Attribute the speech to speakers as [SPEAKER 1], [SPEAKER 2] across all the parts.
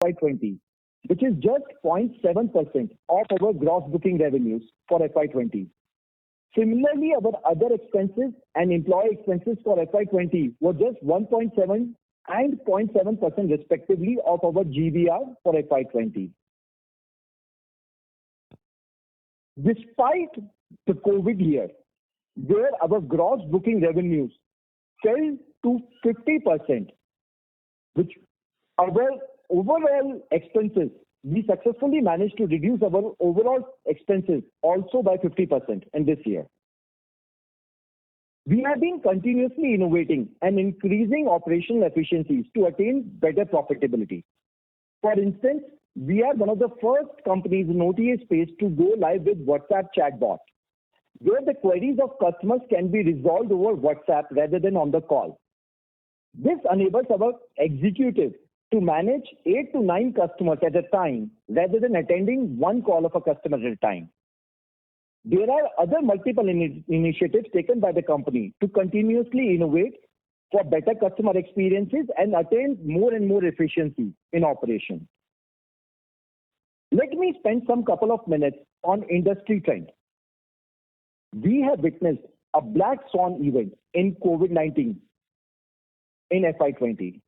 [SPEAKER 1] FY20, which is just 0.7% of our gross booking revenues for FY20. Similarly, our other expenses and employee expenses for FY20 were just 1.7 and 0.7% respectively of our GBR for FY20. Despite the COVID year, where our gross booking revenues fell to 50%, which our overall expenses, we successfully managed to reduce our overall expenses also by 50% in this year. We have been continuously innovating and increasing operational efficiencies to attain better profitability. For instance, we are one of the first companies in OTA space to go live with WhatsApp chatbot, where the queries of customers can be resolved over WhatsApp rather than on the call. This enables our executives to manage 8 to 9 customers at a time rather than attending one call of a customer at a time. There are other multiple initiatives taken by the company to continuously innovate for better customer experiences and attain more and more efficiency in operation. Let me spend some couple of minutes on industry trends. We have witnessed a black swan event in COVID-19 in FY20,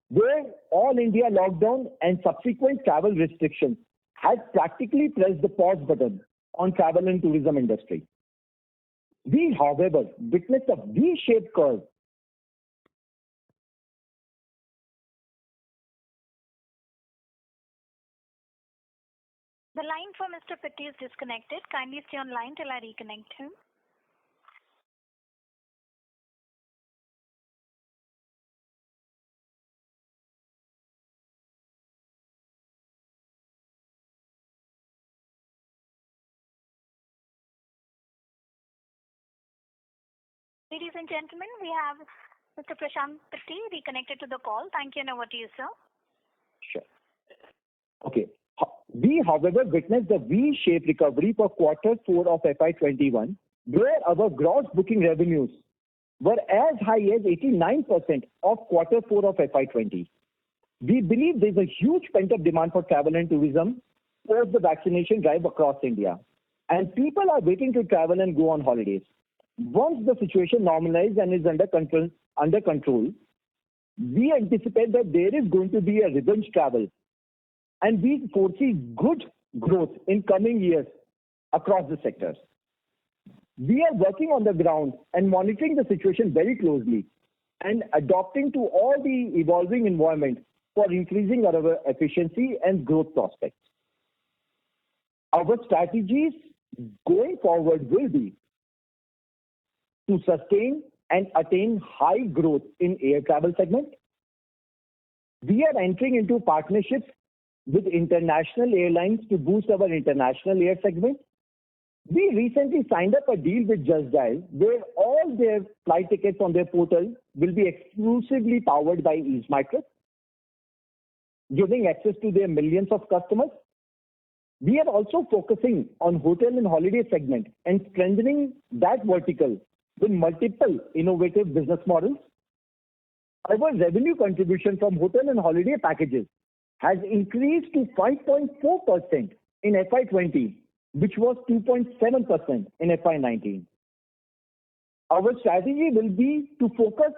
[SPEAKER 1] where all India lockdown and subsequent travel restrictions had practically pressed the pause button on travel and tourism industry. We, however, witnessed a V-shaped curve.
[SPEAKER 2] The line for Mr. Pitti is disconnected. Kindly stay on line till I reconnect him. Ladies and gentlemen, we have Mr. Prashant Pitti reconnected to the call. Thank you, and over to you, sir.
[SPEAKER 1] Sure. Okay. We, however, witnessed a V-shaped recovery for Q4 of FY21, where our gross booking revenues were as high as 89% of Q4 of FY20. We believe there's a huge pent-up demand for travel and tourism post the vaccination drive across India, and people are waiting to travel and go on holidays. Once the situation normalizes and is under control, we anticipate that there is going to be a revenge travel, and we foresee good growth in coming years across the sectors. We are working on the ground and monitoring the situation very closely and adapting to all the evolving environment for increasing our efficiency and growth prospects. Our strategies going forward will be to sustain and attain high growth in air travel segment. We are entering into partnerships with international airlines to boost our international air segment. We recently signed up a deal with Just Dial, where all their flight tickets on their portal will be exclusively powered by EaseMyTrip, giving access to their millions of customers. We are also focusing on hotel and holiday segment and strengthening that vertical with multiple innovative business models. Our revenue contribution from hotel and holiday packages has increased to 5.4% in FY20, which was 2.7% in FY19. Our strategy will be to focus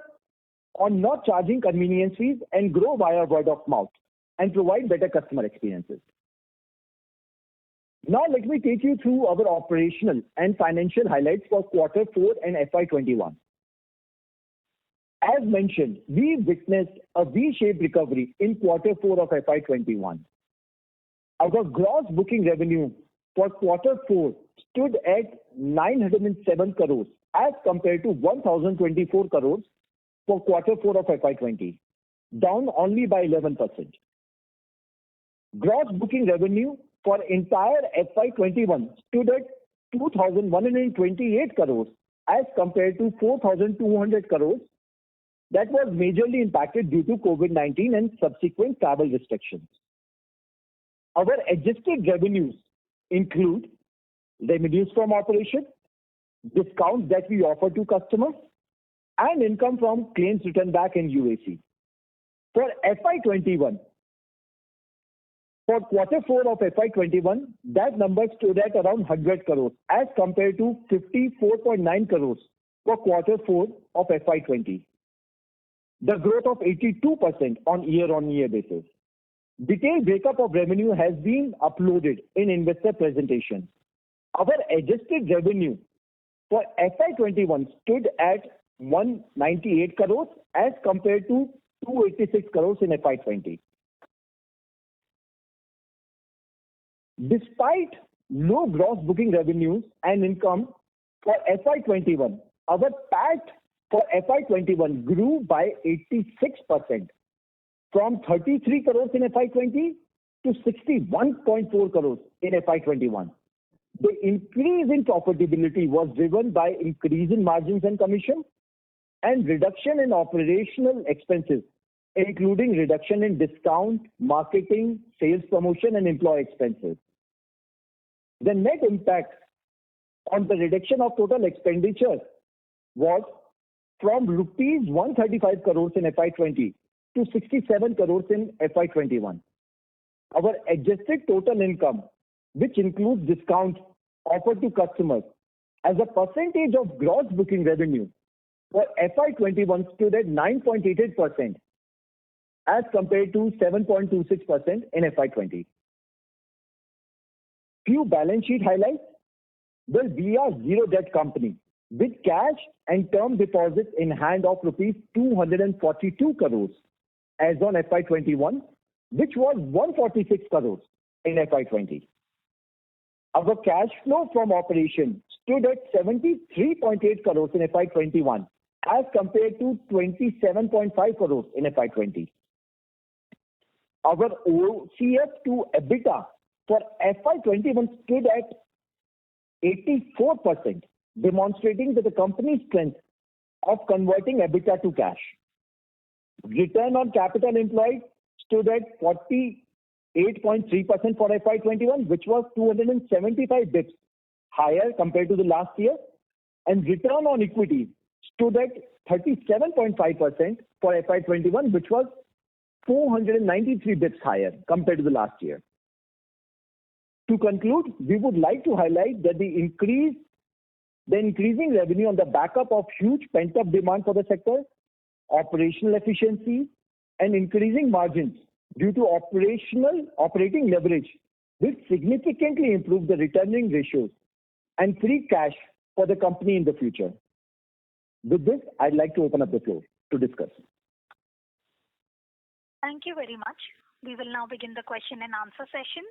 [SPEAKER 1] on not charging convenience fees and grow via word of mouth and provide better customer experiences. Now let me take you through our operational and financial highlights for Q4 and FY21. As mentioned, we witnessed a V-shaped recovery in Q4 of FY21. Our gross booking revenue for Q4 stood at 907 crores as compared to 1,024 crores for Q4 of FY20, down only by 11%. Gross booking revenue for entire FY21 stood at 2,128 crores as compared to 4,200 crores. That was majorly impacted due to COVID-19 and subsequent travel restrictions. Our adjusted revenues include revenues from operation, discounts that we offer to customers, and income from claims returned back in UAC. For FY21, For quarter 4 of FY21, that number stood at around 100 crores as compared to 54.9 crores for quarter 4 of FY20. The growth of 82% on year-on-year basis. Detailed breakup of revenue has been uploaded in investor presentation. Our adjusted revenue for FY21 stood at 198 crores as compared to 286 crores in FY20. Despite low gross booking revenues and income for FY21, our PAT for FY21 grew by 86% from 33 crores in FY20 to 61.4 crores in FY21. The increase in profitability was driven by increase in margins and commission and reduction in operational expenses, including reduction in discount, marketing, sales promotion, and employee expenses. The net impact on the reduction of total expenditure was from rupees 135 crores in FY20 to 67 crores in FY21. Our adjusted total income, which includes discount offered to customers as a percentage of gross booking revenue for FY21 stood at 9.88% as compared to 7.26% in FY20. Few balance sheet highlights. Well, we are zero debt company with cash and term deposits in hand of rupees 242 crores as on FY21, which was 146 crores in FY20. Our cash flow from operation stood at 73.8 crores in FY21 as compared to 27.5 crores in FY20. Our OCF to EBITDA for FY21 stood at 84%, demonstrating that the company's strength of converting EBITDA to cash. Return on capital employed stood at 48.3% for FY21, which was 275 bps higher compared to the last year, and return on equity stood at 37.5% for FY21, which was 493 bps higher compared to the last year. To conclude, we would like to highlight that the increasing revenue on the backup of huge pent-up demand for the sector, operational efficiency, and increasing margins due to operating leverage will significantly improve the returning ratios and free cash for the company in the future. With this, I'd like to open up the floor to discuss.
[SPEAKER 2] Thank you very much. We will now begin the question and answer session.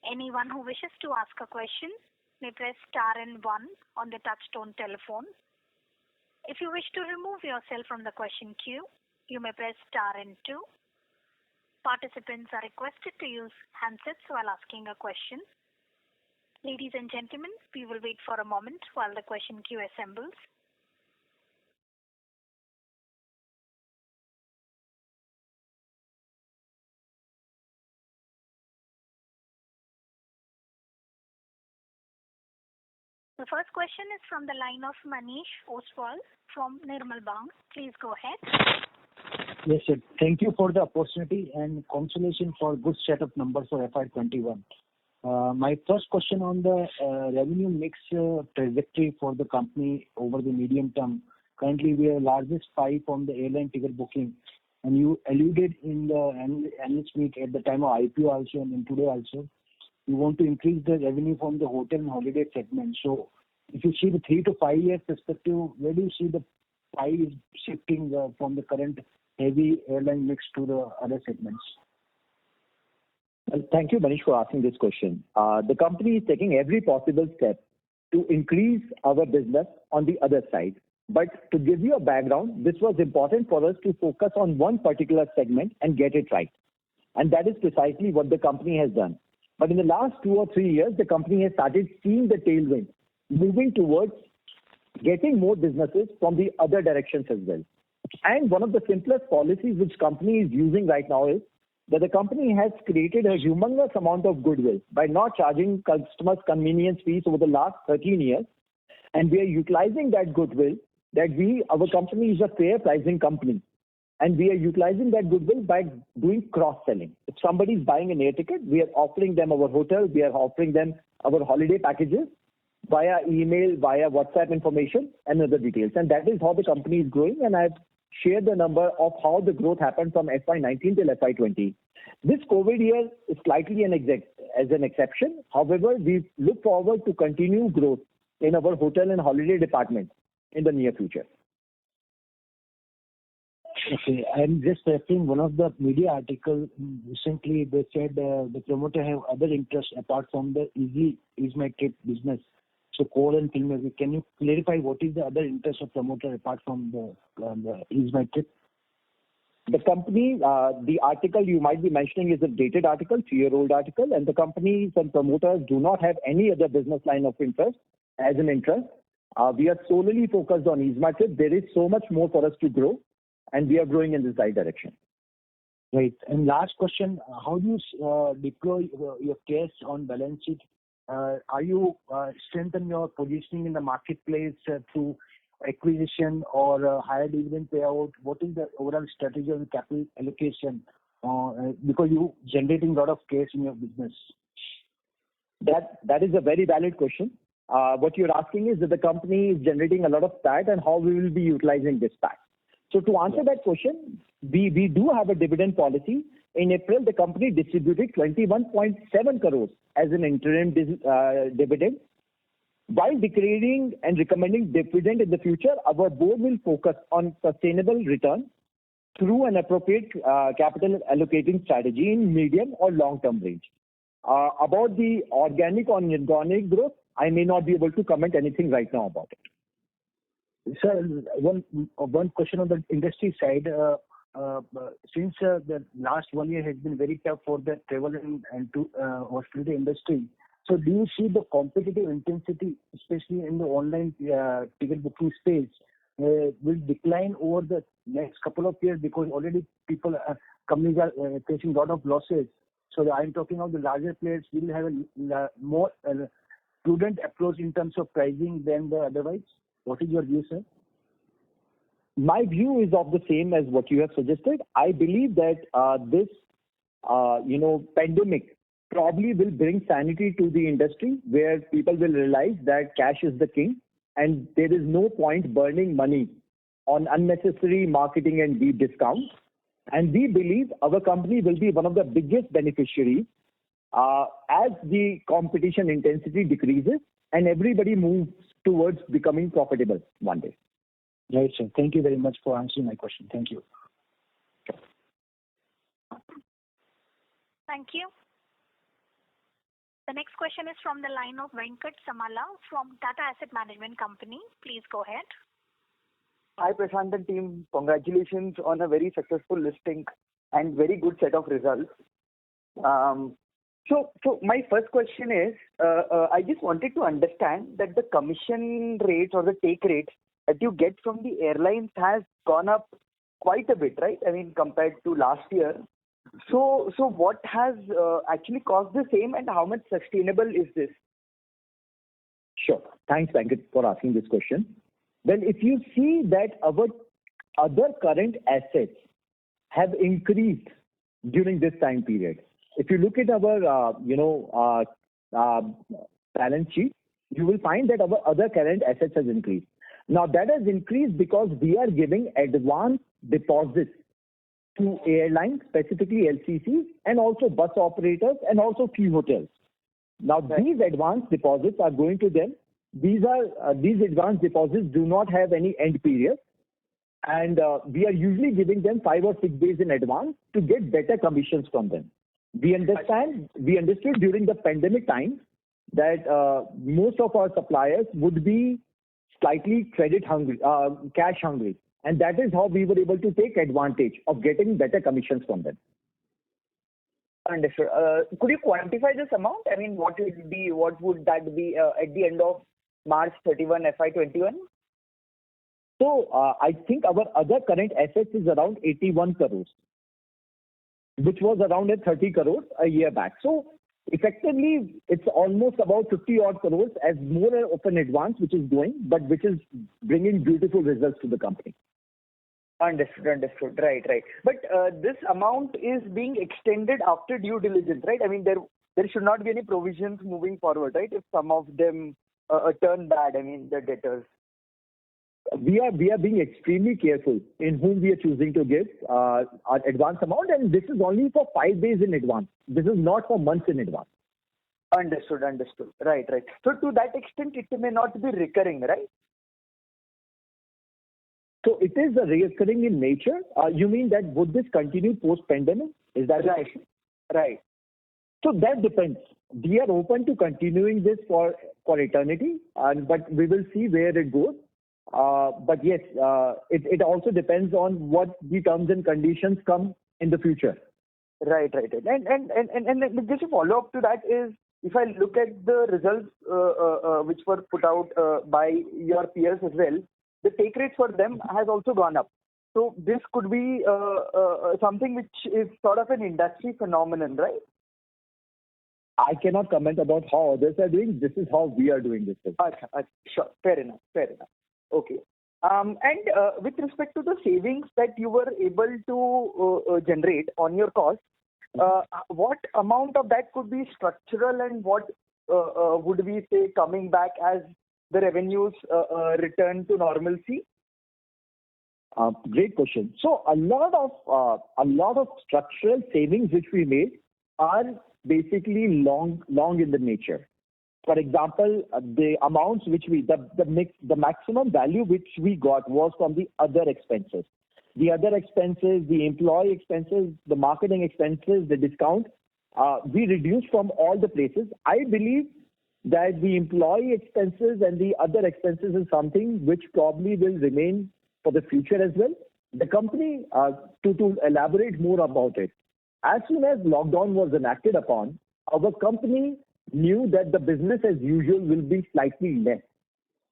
[SPEAKER 2] Anyone who wishes to ask a question may press star and 1 on the touchtone telephone. If you wish to remove yourself from the question queue, you may press star and 2. Participants are requested to use handsets while asking a question. Ladies and gentlemen, we will wait for a moment while the question queue assembles. The first question is from the line of Manish Ostwal from Nirmal Bang. Please go ahead.
[SPEAKER 3] Yes, sir. Thank you for the opportunity and congratulations for good set of numbers for FY21. My first question on the revenue mix trajectory for the company over the medium term. Currently, we are largest pie from the airline ticket booking, and you alluded in the analyst meet at the time of IPO also and today also. You want to increase the revenue from the hotel and holiday segment. So, if you see the 3 to 5 years perspective, where do you see the pie is shifting from the current heavy airline mix to the other segments?
[SPEAKER 1] Well, thank you, Manish, for asking this question. The company is taking every possible step to increase our business on the other side. But to give you a background, this was important for us to focus on one particular segment and get it right. And that is precisely what the company has done. But in the last 2 or 3 years, the company has started seeing the tailwind, moving towards getting more businesses from the other directions as well. And one of the simplest policies which company is using right now is that the company has created a humongous amount of goodwill by not charging customers convenience fees over the last 13 years. And we are utilizing that goodwill that our company is a fair pricing company. and we are utilizing that goodwill by doing cross-selling. If somebody is buying an air ticket, we are offering them our hotel, we are offering them our holiday packages via email, via WhatsApp information and other details. And that is how the company is growing. And I've shared the number of how the growth happened from FY19 till FY20. This COVID year is slightly as an exception. However, we look forward to continue growth in our hotel and holiday department in the near future.
[SPEAKER 3] Okay, I'm just referring one of the media article recently. They said the promoter have other interests apart from the Ease My Trip business. So coal and film. Can you clarify what is the other interest of promoter apart from the Ease My Trip?
[SPEAKER 1] The company, the article you might be mentioning is a dated article, 3-year-old article, and the companies and promoters do not have any other business line of interest as an interest. We are solely focused on Ease My Trip. There is so much more for us to grow, and we are growing in this right direction.
[SPEAKER 3] Right. And last question, how do you deploy your cash on balance sheet? Are you strengthen your positioning in the marketplace through acquisition or higher dividend payout? What is the overall strategy on capital allocation? Because you generating a lot of cash in your business.
[SPEAKER 1] That is a very valid question. What you're asking is that the company is generating a lot of PAT and how we will be utilizing this PAT. So to answer that question, we do have a dividend policy. In April, the company distributed 21.7 crores as an interim dividend. While declaring and recommending dividend in the future, our board will focus on sustainable return through an appropriate capital allocating strategy in medium or long-term range. About the organic or inorganic growth, I may not be able to comment anything right now about it.
[SPEAKER 3] Sir, one question on the industry side. Since the last 1 year has been very tough for the travel and hospitality industry, so do you see the competitive intensity, especially in the online ticket booking space, will decline over the next couple of years because already companies are facing a lot of losses? So I'm talking of the larger players will have a more prudent approach in terms of pricing than the otherwise. What is your view, sir?
[SPEAKER 1] My view is of the same as what you have suggested. I believe that this, pandemic probably will bring sanity to the industry where people will realize that cash is the king and there is no point burning money on unnecessary marketing and deep discounts. And we believe our company will be one of the biggest beneficiaries as the competition intensity decreases and everybody moves towards becoming profitable one day.
[SPEAKER 3] Right, sir. Thank you very much for answering my question. Thank you.
[SPEAKER 2] Thank you. The next question is from the line of Venkat Samala from Tata Asset Management Company. Please go ahead.
[SPEAKER 4] Hi, Prashant and team. Congratulations on a very successful listing and very good set of results. So my first question is, I just wanted to understand that the commission rates or the take rates that you get from the airlines has gone up quite a bit, right? I mean, compared to last year. So what has actually caused the same and how much sustainable is this?
[SPEAKER 1] Sure. Thanks, Venkat, for asking this question. Well, if you see that our other current assets have increased during this time period. If you look at our, balance sheet, you will find that our other current assets has increased. Now that has increased because we are giving advance deposits to airlines, specifically LCCs, and also bus operators, and also few hotels. Now these advance deposits are going to them. These advance deposits do not have any end period, and we are usually giving them 5 or 6 days in advance to get better commissions from them. We understood during the pandemic time that most of our suppliers would be slightly credit hungry, cash hungry, and that is how we were able to take advantage of getting better commissions from them.
[SPEAKER 4] Understood. Could you quantify this amount? I mean, what would that be at the end of March 31, FY21?
[SPEAKER 1] So I think our other current assets is around 81 crores, which was around 30 crores a year back. So effectively, it's almost about 50 odd crores as more of an advance which is going, but which is bringing beautiful results to the company.
[SPEAKER 4] Understood. Right. But this amount is being extended after due diligence, right? I mean, there should not be any provisions moving forward, right? If some of them turn bad, I mean, the debtors.
[SPEAKER 1] We are being extremely careful in whom we are choosing to give our advance amount, and this is only for 5 days in advance. This is not for months in advance.
[SPEAKER 4] Understood. Right. So to that extent, it may not be recurring, right?
[SPEAKER 1] So it is a recurring in nature. You mean that would this continue post-pandemic? Is that the question?
[SPEAKER 4] Right.
[SPEAKER 1] So that depends. We are open to continuing this for eternity, but we will see where it goes. But yes, it also depends on what the terms and conditions come in the future.
[SPEAKER 4] Right. And just a follow up to that is, if I look at the results which were put out by your peers as well, the take rates for them has also gone up. So this could be something which is sort of an industry phenomenon, right?
[SPEAKER 1] I cannot comment about how others are doing. This is how we are doing this.
[SPEAKER 4] Sure. Fair enough. Okay. And with respect to the savings that you were able to generate on your costs, what amount of that could be structural and what would we say coming back as the revenues return to normalcy?
[SPEAKER 1] Great question. So a lot of structural savings which we made are basically long in the nature. For example, the amounts which the maximum value which we got was from the other expenses. The other expenses, the employee expenses, the marketing expenses, the discount, we reduced from all the places. I believe that the employee expenses and the other expenses is something which probably will remain for the future as well. The company, to elaborate more about it, as soon as lockdown was enacted upon, our company knew that the business as usual will be slightly less.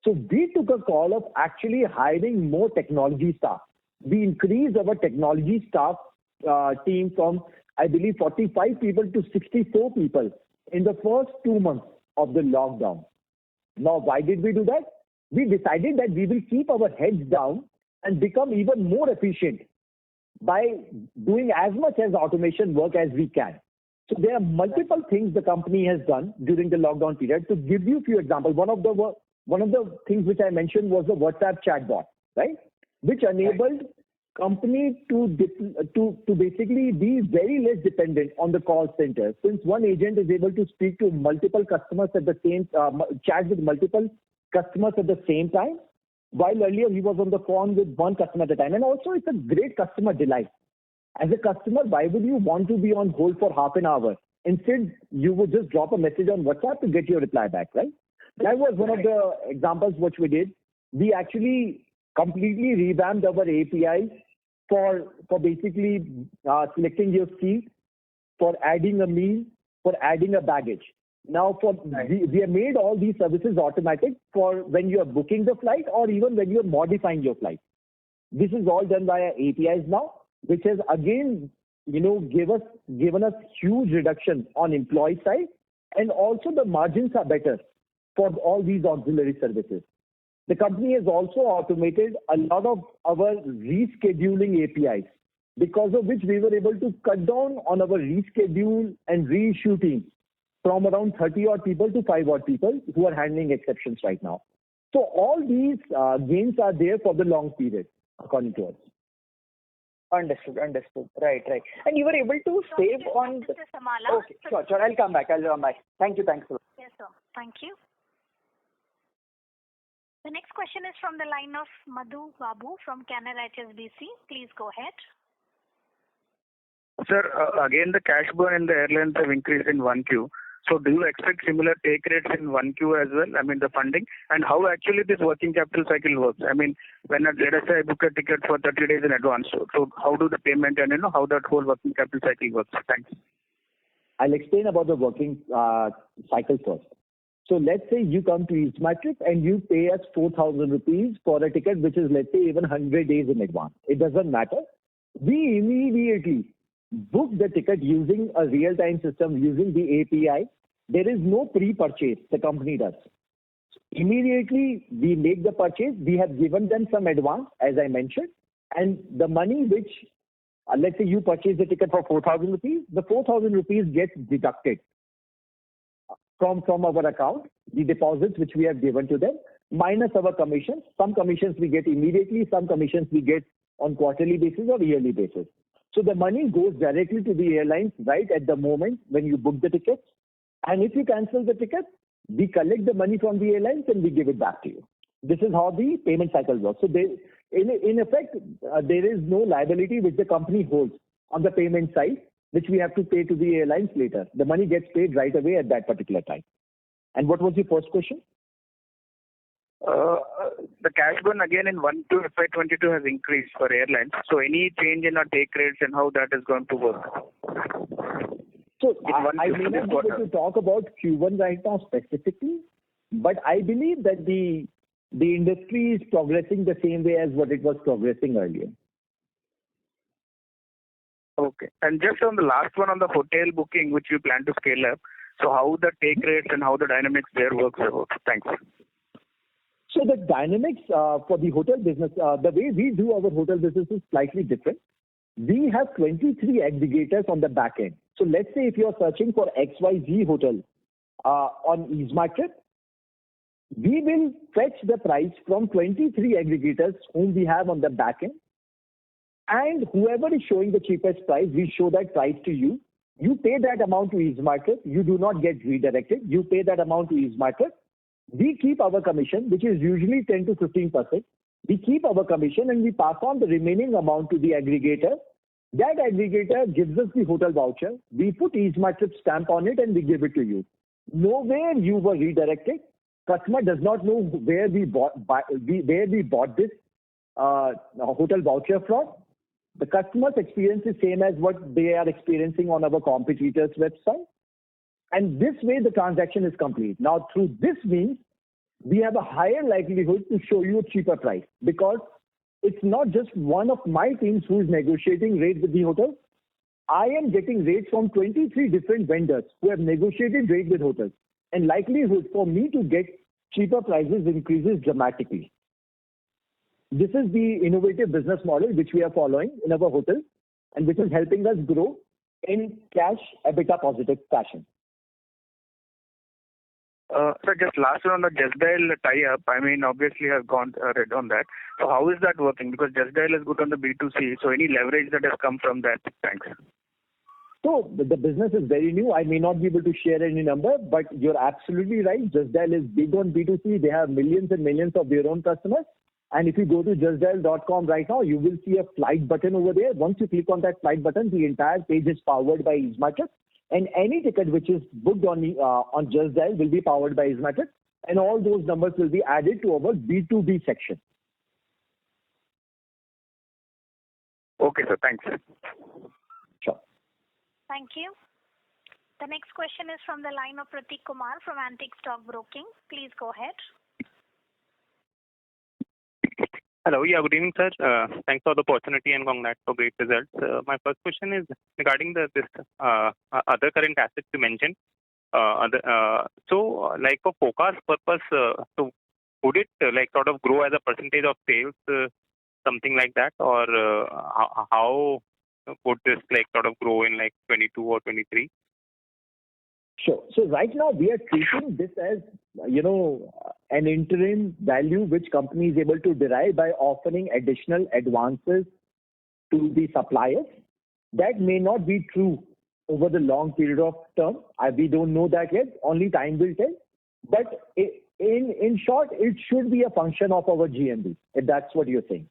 [SPEAKER 1] So we took a call of actually hiring more technology staff. We increased our technology staff team from, I believe, 45 people to 64 people in the first 2 months of the lockdown. Now, why did we do that? We decided that we will keep our heads down and become even more efficient by doing as much as automation work as we can. So there are multiple things the company has done during the lockdown period. To give you a few examples, one of the things which I mentioned was the WhatsApp chatbot, right? Which enabled company to basically be very less dependent on the call center. Since one agent is able to speak to multiple customers at the same chat with multiple customers at the same time, while earlier he was on the phone with one customer at a time. And also it's a great customer delight. As a customer, why would you want to be on hold for half an hour? Instead, you would just drop a message on WhatsApp to get your reply back, right? That was one of the examples which we did. We actually completely revamped our APIs for basically selecting your seat, for adding a meal, for adding a baggage. Now, we have made all these services automatic for when you are booking the flight or even when you are modifying your flight. This is all done via APIs now, which has again, given us huge reduction on employee side, and also the margins are better for all these auxiliary services. The company has also automated a lot of our rescheduling APIs, because of which we were able to cut down on our reschedule and reissue teams from around 30 odd people to 5 odd people who are handling exceptions right now. So all these gains are there for the long period, according to us.
[SPEAKER 4] Understood. Right. And you were able to save on...
[SPEAKER 2] Mr. Samala.
[SPEAKER 4] Okay, sure. I'll come back. Thank you. Thanks a lot.
[SPEAKER 2] Yes, sir. Thank you. The next question is from the line of Madhu Babu from Canara HSBC. Please go ahead.
[SPEAKER 5] Sir, again the cash burn in the airlines have increased in 1Q. So do you expect similar take rates in 1Q as well? I mean the funding, and how actually this working capital cycle works? I mean, when let us say I book a ticket for 30 days in advance, so how do the payment and how that whole working capital cycle works? Thanks.
[SPEAKER 1] I'll explain about the working cycle first. So let's say you come to EaseMyTrip and you pay us 4,000 rupees for a ticket which is, let's say, even 100 days in advance. It doesn't matter. We immediately book the ticket using a real-time system, using the API. There is no pre-purchase the company does. Immediately we make the purchase. We have given them some advance, as I mentioned. And the money which, let's say you purchase the ticket for 4,000 rupees, the 4,000 rupees gets deducted from our account, the deposits which we have given to them, minus our commissions. Some commissions we get immediately, some commissions we get on quarterly basis or yearly basis. So the money goes directly to the airlines right at the moment when you book the tickets. And if you cancel the ticket, we collect the money from the airlines and we give it back to you. This is how the payment cycle works. So in effect, there is no liability which the company holds on the payment side, which we have to pay to the airlines later. The money gets paid right away at that particular time. And what was your first question?
[SPEAKER 5] The cash burn again in 1 to FY22 has increased for airlines. So any change in our take rates and how that is going to work?
[SPEAKER 1] So I may not be able to talk about Q1 right now specifically, but I believe that the industry is progressing the same way as what it was progressing earlier.
[SPEAKER 5] Okay. And just on the last one on the hotel booking, which you plan to scale up, so how the take rates and how the dynamics there works out? Thanks.
[SPEAKER 1] So the dynamics for the hotel business, the way we do our hotel business is slightly different. We have 23 aggregators on the back end. So let's say if you're searching for XYZ hotel on EaseMyTrip, we will fetch the price from 23 aggregators whom we have on the back end. And whoever is showing the cheapest price, we show that price to you. You pay that amount to EaseMyTrip. You do not get redirected. You pay that amount to EaseMyTrip. We keep our commission, which is usually 10 to 15%. We keep our commission and we pass on the remaining amount to the aggregator. That aggregator gives us the hotel voucher. We put EaseMyTrip stamp on it and we give it to you. Nowhere you were redirected. Customer does not know where we bought this hotel voucher from. The customer's experience is same as what they are experiencing on our competitors' website. And this way the transaction is complete. Now through this means, we have a higher likelihood to show you a cheaper price because it's not just one of my teams who is negotiating rates with the hotel. I am getting rates from 23 different vendors who have negotiated rates with hotels. And likelihood for me to get cheaper prices increases dramatically. This is the innovative business model which we are following in our hotels and which is helping us grow in cash EBITDA positive fashion.
[SPEAKER 5] So just last one on the Just Dial tie-up. I mean, obviously I've read on that. So how is that working? Because Just Dial is good on the B2C. So any leverage that has come from that? Thanks.
[SPEAKER 1] So the business is very new. I may not be able to share any number, but you're absolutely right. Just Dial is big on B2C. They have millions and millions of their own customers. And if you go to justdial.com right now, you will see a flight button over there. Once you click on that flight button, the entire page is powered by EaseMyTrip. And any ticket which is booked on Just Dial will be powered by EaseMyTrip. And all those numbers will be added to our B2B section.
[SPEAKER 5] Okay, sir. Thanks.
[SPEAKER 1] Sure.
[SPEAKER 2] Thank you. The next question is from the line of Prateek Kumar from Antique Stock Broking. Please go ahead.
[SPEAKER 6] Hello. Yeah, good evening, sir. Thanks for the opportunity and congrats for great results. My first question is regarding this other current assets you mentioned. So, like for forecast purpose, so would it like sort of grow as a percentage of sales, something like that, or how would this like sort of grow in like 22 or 23?
[SPEAKER 1] Sure. So right now we are treating this as, an interim value which company is able to derive by offering additional advances to the suppliers. That may not be true over the long period of term. We don't know that yet. Only time will tell. But in short, it should be a function of our GMV, if that's what you're saying.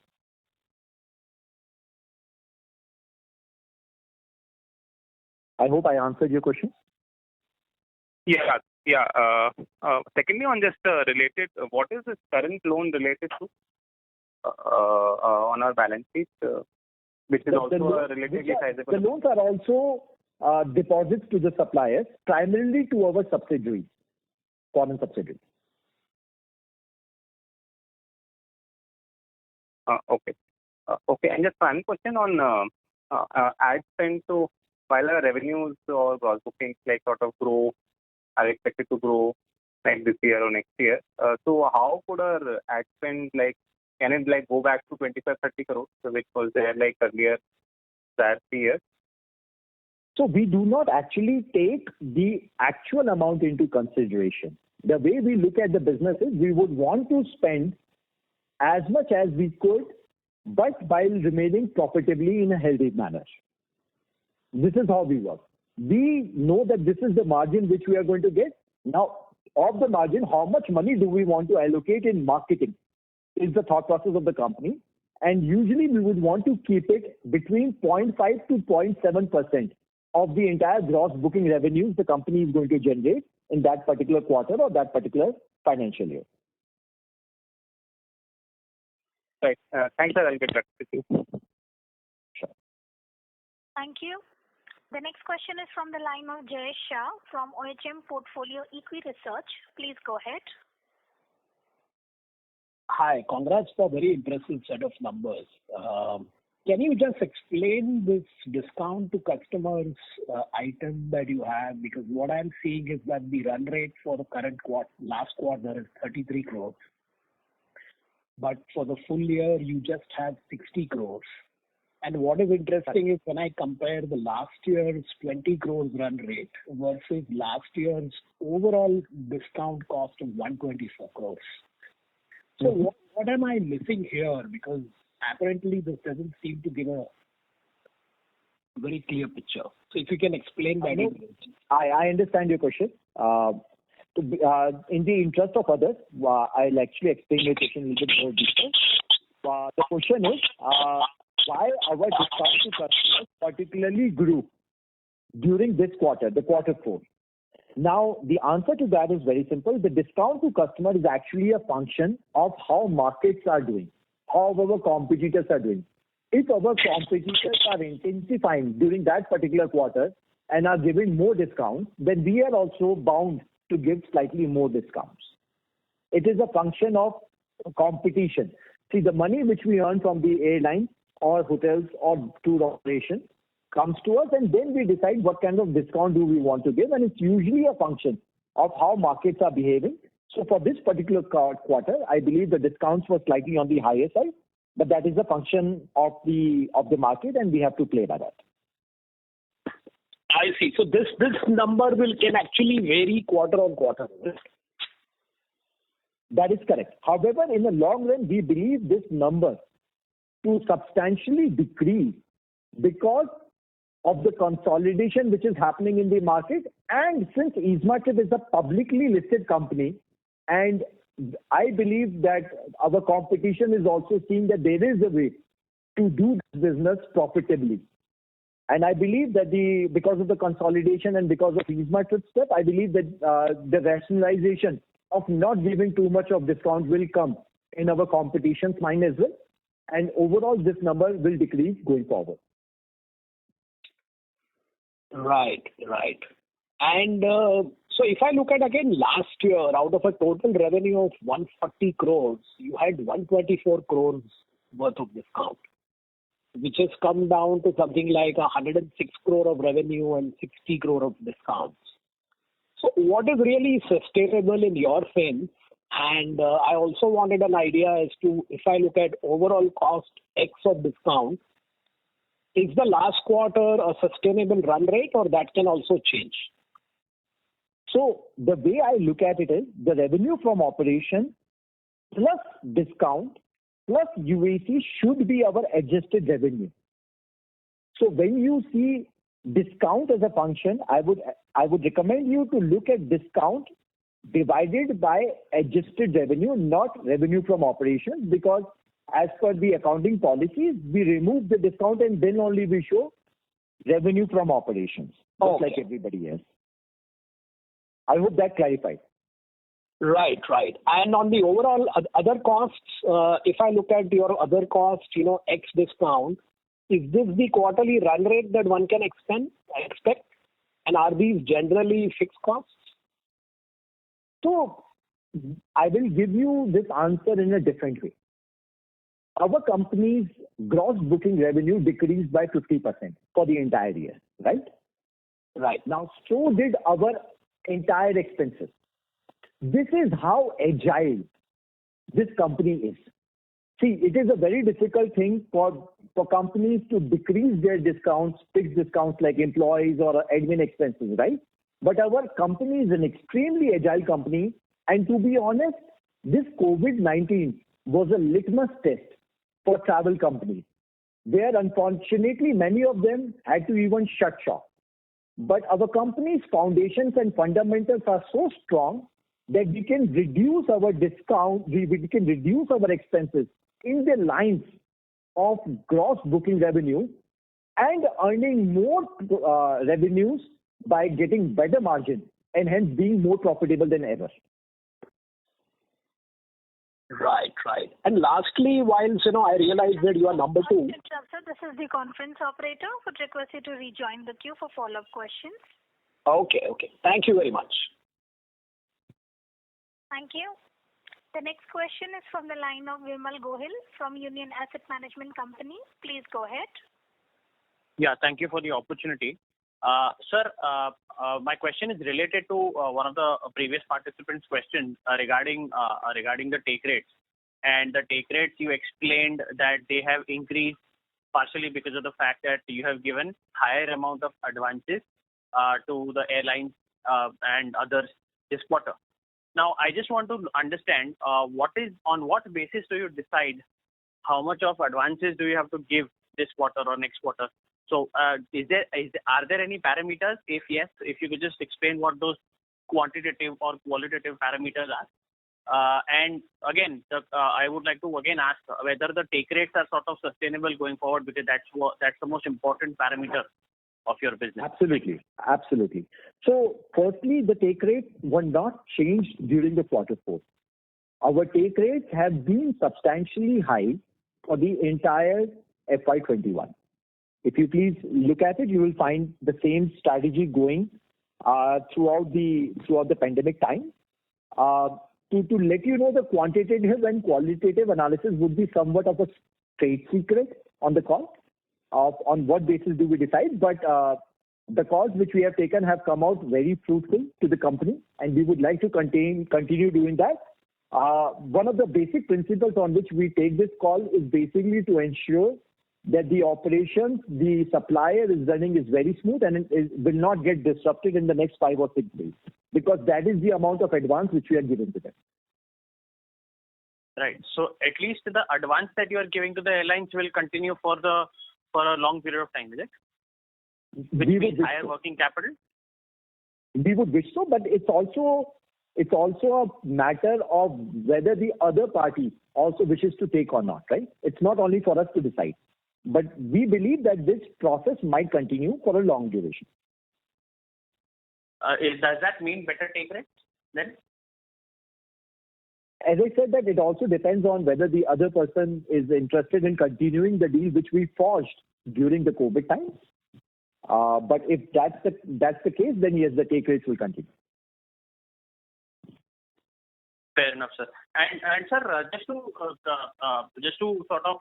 [SPEAKER 1] I hope I answered your question.
[SPEAKER 6] Yeah. Secondly, on just related, what is this current loan related to on our balance sheet, which is also a relatively sizable?
[SPEAKER 1] The loans are also deposits to the suppliers, primarily to our subsidiaries, foreign subsidiaries.
[SPEAKER 6] Okay. And just one question on ad spend. So while our revenues or gross bookings like sort of are expected to grow like this year or next year, so how could our ad spend like can it like go back to 25-30 crores, which was there like earlier that year?
[SPEAKER 1] So we do not actually take the actual amount into consideration. The way we look at the business is we would want to spend as much as we could, but while remaining profitably in a healthy manner. This is how we work. We know that this is the margin which we are going to get. Now, of the margin, how much money do we want to allocate in marketing is the thought process of the company. And usually we would want to keep it between 0.5 to 0.7% of the entire gross booking revenues the company is going to generate in that particular quarter or that particular financial year.
[SPEAKER 6] Right. Thanks, sir. I'll get back with you.
[SPEAKER 1] Sure.
[SPEAKER 2] Thank you. The next question is from the line of Jayesh Shah from OHM Portfolio Equi Research. Please go ahead.
[SPEAKER 7] Hi, congrats for a very impressive set of numbers. Can you just explain this discount to customers item that you have? Because what I'm seeing is that the run rate for the current last quarter is 33 crores. But for the full year, you just have 60 crores. And what is interesting is when I compare the last year's 20 crores run rate versus last year's overall discount cost of 124 crores. So what am I missing here? Because apparently this doesn't seem to give a very clear picture. So if you can explain that.
[SPEAKER 1] I understand your question. In the interest of others, I'll actually explain your question a little bit more detail. The question is, why our discount to customers particularly grew during this quarter, the quarter 4. Now, the answer to that is very simple. The discount to customer is actually a function of how markets are doing, how our competitors are doing. If our competitors are intensifying during that particular quarter and are giving more discounts, then we are also bound to give slightly more discounts. It is a function of competition. See, the money which we earn from the airline or hotels or tour operation comes to us, and then we decide what kind of discount do we want to give, and it's usually a function of how markets are behaving. So for this particular quarter, I believe the discounts were slightly on the higher side, but that is a function of the market, and we have to play by that.
[SPEAKER 7] I see. So this number can actually vary quarter on quarter.
[SPEAKER 1] That is correct. However, in the long run, we believe this number to substantially decrease because of the consolidation which is happening in the market, and since EaseMarket is a publicly listed company, and I believe that our competition is also seeing that there is a way to do this business profitably. And I believe that because of the consolidation and because of EaseMarket step, I believe that the rationalization of not giving too much of discount will come in our competition's mind as well. And overall, this number will decrease going forward.
[SPEAKER 7] Right. And so if I look at again last year, out of a total revenue of 140 crores, you had 124 crores worth of discount, which has come down to something like 106 crore of revenue and 60 crore of discounts. So what is really sustainable in your sense? And I also wanted an idea as to, if I look at overall cost X of discount, is the last quarter a sustainable run rate, or that can also change?
[SPEAKER 1] So the way I look at it is the revenue from operation plus discount plus UAC should be our adjusted revenue. So when you see discount as a function, I would recommend you to look at discount divided by adjusted revenue, not revenue from operations, because as per the accounting policies, we remove the discount and then only we show revenue from operations, just like everybody else. I hope that clarifies.
[SPEAKER 7] Right. And on the overall other costs, if I look at your other costs, X discount, is this the quarterly run rate that one can expect? And are these generally fixed costs?
[SPEAKER 1] So I will give you this answer in a different way. Our company's gross booking revenue decreased by 50% for the entire year, right?
[SPEAKER 7] Right.
[SPEAKER 1] Now, so did our entire expenses. This is how agile this company is. See, it is a very difficult thing for companies to decrease their discounts, fixed discounts like employees or admin expenses, right? But our company is an extremely agile company. And to be honest, this COVID-19 was a litmus test for travel companies, where unfortunately many of them had to even shut shop. But our company's foundations and fundamentals are so strong that we can reduce our discount, we can reduce our expenses in the lines of gross booking revenue and earning more revenues by getting better margin and hence being more profitable than ever.
[SPEAKER 7] Right. And lastly, while I realize that you are number two.
[SPEAKER 2] Sir, this is the conference operator. Would request you to rejoin the queue for follow-up questions.
[SPEAKER 7] Okay. Thank you very much.
[SPEAKER 2] Thank you. The next question is from the line of Vimal Gohil from Union Asset Management Company. Please go ahead.
[SPEAKER 8] Yeah, thank you for the opportunity. Sir, my question is related to one of the previous participants' questions regarding the take rates. And the take rates, you explained that they have increased partially because of the fact that you have given higher amount of advances to the airlines and others this quarter. Now, I just want to understand on what basis do you decide how much of advances do you have to give this quarter or next quarter? So, are there any parameters? If yes, if you could just explain what those quantitative or qualitative parameters are. And again, I would like to again ask whether the take rates are sort of sustainable going forward, because that's the most important parameter of your business.
[SPEAKER 1] Absolutely. So, firstly, the take rates were not changed during the quarter four. Our take rates have been substantially high for the entire FY21. If you please look at it, you will find the same strategy going throughout the pandemic time. To let you know, the quantitative and qualitative analysis would be somewhat of a trade secret on the call. On what basis do we decide? But the calls which we have taken have come out very fruitful to the company, and we would like to continue doing that. One of the basic principles on which we take this call is basically to ensure that the operations the supplier is running is very smooth and it will not get disrupted in the next 5 or 6 days, because that is the amount of advance which we are giving to them.
[SPEAKER 8] Right. So at least the advance that you are giving to the airlines will continue for a long period of time, is it? Which means higher working capital?
[SPEAKER 1] We would wish so, but it's also a matter of whether the other party also wishes to take or not, right? It's not only for us to decide. But we believe that this process might continue for a long duration.
[SPEAKER 8] Does that mean better take rates then?
[SPEAKER 1] As I said, that it also depends on whether the other person is interested in continuing the deal which we forged during the COVID times. But if that's the case, then yes, the take rates will continue.
[SPEAKER 8] Fair enough, sir. And sir, just to sort of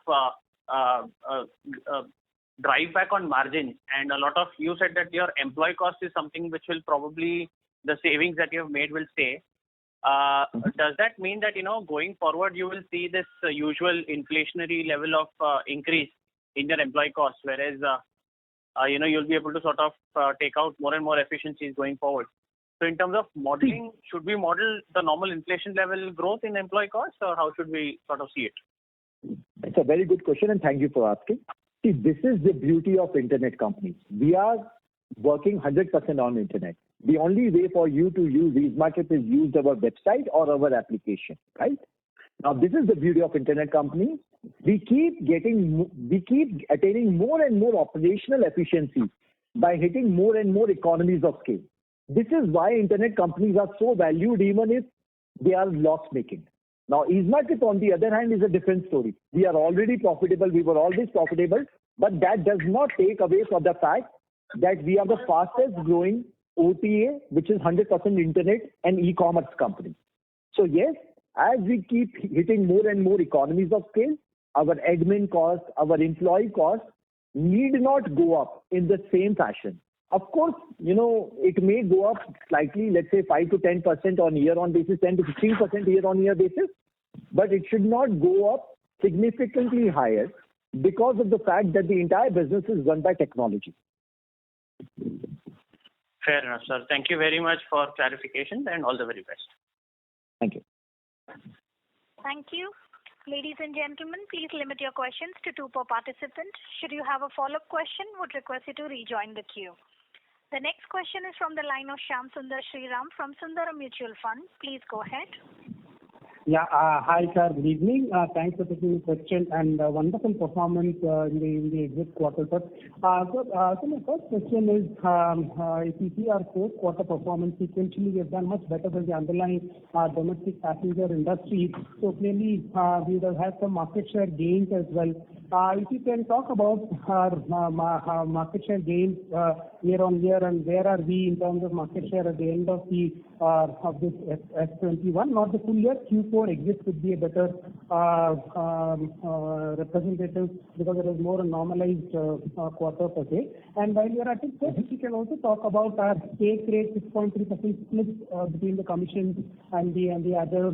[SPEAKER 8] drive back on margin, and a lot of you said that your employee cost is something which will probably, the savings that you have made will stay. Does that mean that going forward you will see this usual inflationary level of increase in your employee costs, whereas you'll be able to sort of take out more and more efficiencies going forward? So in terms of modeling, should we model the normal inflation level growth in employee costs, or how should we sort of see it?
[SPEAKER 1] It's a very good question, and thank you for asking. See, this is the beauty of internet companies. We are working 100% on internet. The only way for you to use EaseMarket is use our website or our application, right? Now, this is the beauty of internet companies. We keep attaining more and more operational efficiency by hitting more and more economies of scale. This is why internet companies are so valued, even if they are loss-making. Now, EaseMarket, on the other hand, is a different story. We are already profitable. We were always profitable. But that does not take away from the fact that we are the fastest growing OTA, which is 100% internet and e-commerce company. So yes, as we keep hitting more and more economies of scale, our admin costs, our employee costs need not go up in the same fashion. Of course, it may go up slightly, let's say 5 to 10% on year-on basis, 10 to 15% year-on-year basis, but it should not go up significantly higher because of the fact that the entire business is run by technology.
[SPEAKER 8] Fair enough, sir. Thank you very much for clarification and all the very best.
[SPEAKER 1] Thank you.
[SPEAKER 2] Thank you. Ladies and gentlemen, please limit your questions to 2 per participant. Should you have a follow-up question, would request you to rejoin the queue. The next question is from the line of Shyam Sundar Sriram from Sundaram Mutual Fund. Please go ahead.
[SPEAKER 9] Yeah. Hi, sir. Good evening. Thanks for taking the question and wonderful performance in the exit quarter, sir. So my first question is, if you see our fourth quarter performance, sequentially we have done much better than the underlying domestic passenger industry. So clearly we would have had some market share gains as well. If you can talk about our market share gains year on year, and where are we in terms of market share at the end of this F21, not the full year. Q4 exit could be a better representative because it was more a normalized quarter per se. And while you are at it, sir, if you can also talk about our take rate, 6.3% split between the commissions and the other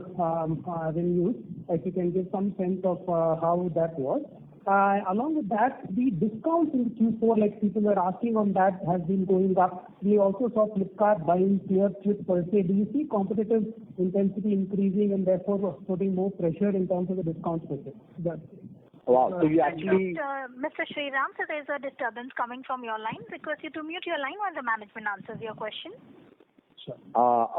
[SPEAKER 9] revenues. If you can give some sense of how that was. Along with that, the discounts in Q4, like people were asking on that, has been going up. We also saw Flipkart buying ClearTrip per se. Do you see competitive intensity increasing and therefore putting more pressure in terms of the discounts per se?
[SPEAKER 1] Wow. So you actually...
[SPEAKER 2] Mr. Sriram, so there is a disturbance coming from your line. Request you to mute your line while the management answers your question.
[SPEAKER 1] Sure.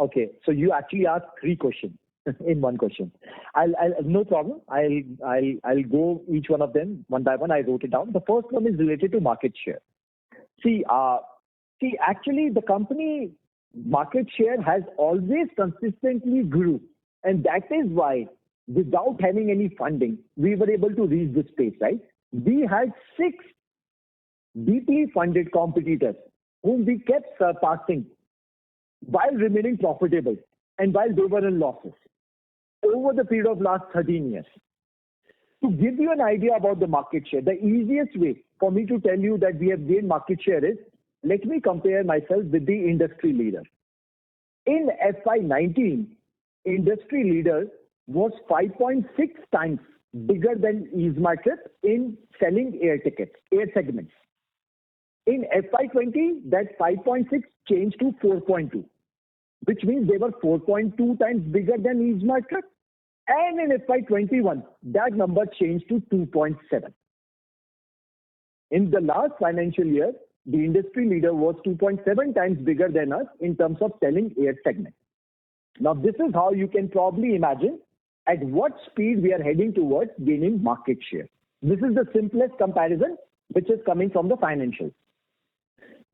[SPEAKER 1] Okay. So you actually asked 3 questions in one question. I'll no problem. I'll go each one of them one by one. I wrote it down. The first one is related to market share. See, actually the company market share has always consistently grew, and that is why without having any funding, we were able to reach this space, right? We had 6 deeply funded competitors whom we kept surpassing while remaining profitable and while they were in losses over the period of last 13 years. To give you an idea about the market share, the easiest way for me to tell you that we have gained market share is, let me compare myself with the industry leader. In FY19, industry leader was 5.6 times bigger than EasyMyTrip in selling air tickets, air segments. In FY20, that 5.6 changed to 4.2, which means they were 4.2 times bigger than EasyMyTrip. And in FY21, that number changed to 2.7. In the last financial year, the industry leader was 2.7 times bigger than us in terms of selling air segment. Now, this is how you can probably imagine at what speed we are heading towards gaining market share. This is the simplest comparison which is coming from the financials.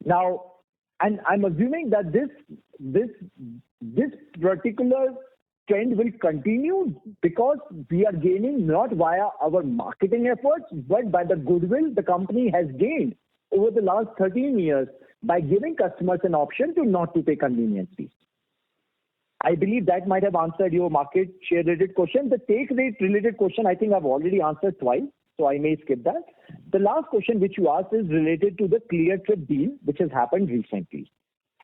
[SPEAKER 1] Now, and I'm assuming that this particular trend will continue because we are gaining not via our marketing efforts, but by the goodwill the company has gained over the last 13 years by giving customers an option to not to pay convenience fees. I believe that might have answered your market share related question. The take rate related question, I think I've already answered twice, so I may skip that. The last question which you asked is related to the ClearTrip deal, which has happened recently,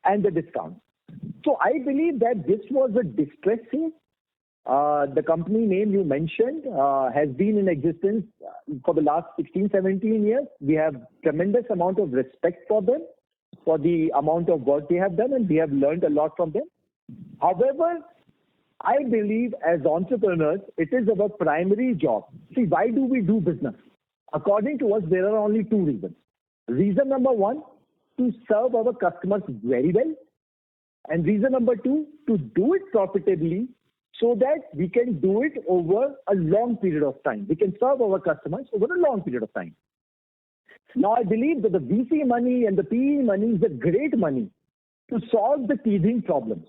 [SPEAKER 1] and the discount. So I believe that this was a distress sale. The company name you mentioned has been in existence for the last 16, 17 years. We have tremendous amount of respect for them, for the amount of work they have done, and we have learned a lot from them. However, I believe as entrepreneurs, it is our primary job. See, why do we do business? According to us, there are only 2 reasons. Reason number 1, to serve our customers very well. And reason number 2, to do it profitably so that we can do it over a long period of time. We can serve our customers over a long period of time. Now, I believe that the VC money and the PE money is a great money to solve the teething problems.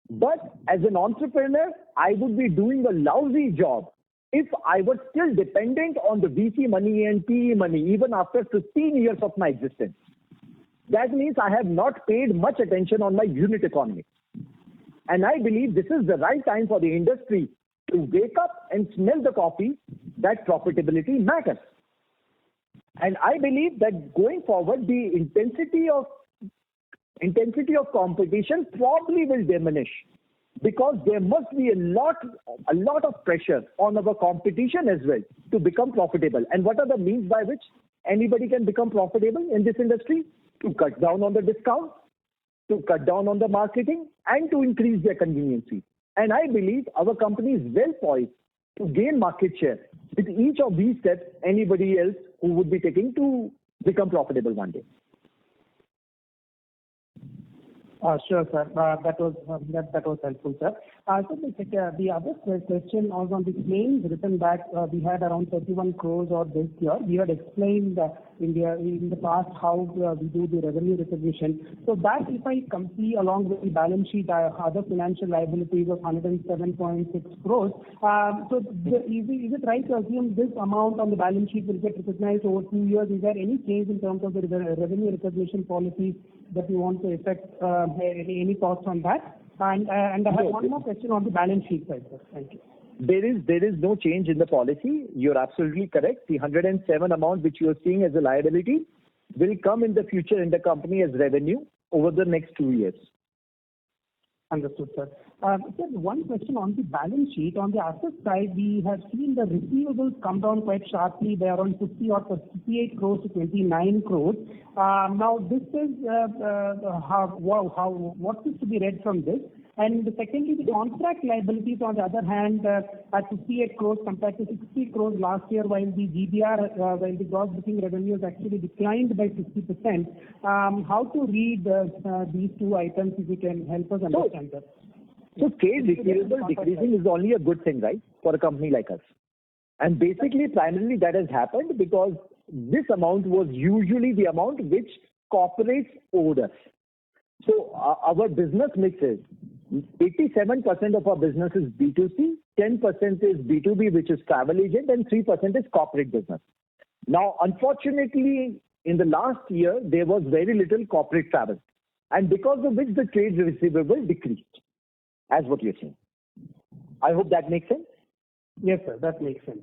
[SPEAKER 1] But as an entrepreneur, I would be doing a lousy job if I was still dependent on the VC money and PE money even after 15 years of my existence. That means I have not paid much attention on my unit economics. And I believe this is the right time for the industry to wake up and smell the coffee that profitability matters. And I believe that going forward, the intensity of competition probably will diminish because there must be a lot of pressure on our competition as well to become profitable. And what are the means by which anybody can become profitable in this industry? To cut down on the discount, to cut down on the marketing, and to increase their conveniency. And I believe our company is well poised to gain market share with each of these steps anybody else who would be taking to become profitable one day.
[SPEAKER 9] Sure, sir. That was helpful, sir. So the other question was on the claims written back. We had around 31 crores or this year. We had explained in the past how we do the revenue recognition. So that if I compare along with the balance sheet, other financial liabilities of 107.6 crores. So is it right to assume this amount on the balance sheet will get recognized over 2 years? Is there any change in terms of the revenue recognition policy that you want to effect? Any thoughts on that? And I have one more question on the balance sheet side, sir. Thank you.
[SPEAKER 1] There is no change in the policy. You're absolutely correct. The 107 amount which you are seeing as a liability will come in the future in the company as revenue over the next 2 years.
[SPEAKER 9] Understood, sir. Sir, one question on the balance sheet. On the asset side, we have seen the receivables come down quite sharply by around 50 or 58 crores to 29 crores. Now, this is what is to be read from this? And secondly, the contract liabilities, on the other hand, at 58 crores compared to 60 crores last year, while the GBR, while the gross booking revenues actually declined by 50%. How to read these two items, if you can help us understand that?
[SPEAKER 1] So trade receivable decreasing is only a good thing, right, for a company like us. And basically, primarily that has happened because this amount was usually the amount which corporates owed us. So our business mix is 87% of our business is B2C, 10% is B2B, which is travel agent, and 3% is corporate business. Now, unfortunately, in the last year, there was very little corporate travel, and because of which the trade receivable decreased, as what you're saying. I hope that makes sense.
[SPEAKER 9] Yes, sir, that makes sense.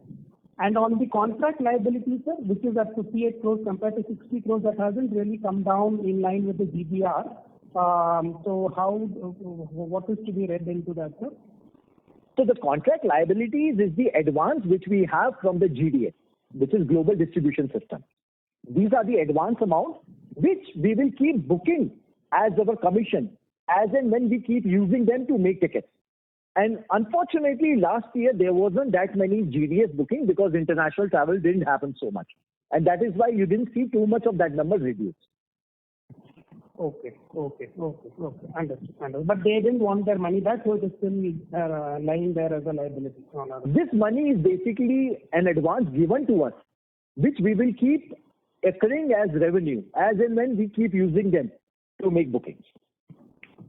[SPEAKER 9] And on the contract liability, sir, which is at 58 crores compared to 60 crores, that hasn't really come down in line with the GBR. So what is to be read into that, sir?
[SPEAKER 1] So the contract liabilities is the advance which we have from the GDS, which is Global Distribution System. These are the advance amount which we will keep booking as our commission, as and when we keep using them to make tickets. And unfortunately, last year there wasn't that many GDS booking because international travel didn't happen so much. And that is why you didn't see too much of that number reduced.
[SPEAKER 9] Okay. Understood. But they didn't want their money back, so it is still lying there as a liability.
[SPEAKER 1] This money is basically an advance given to us, which we will keep accruing as revenue, as and when we keep using them to make bookings.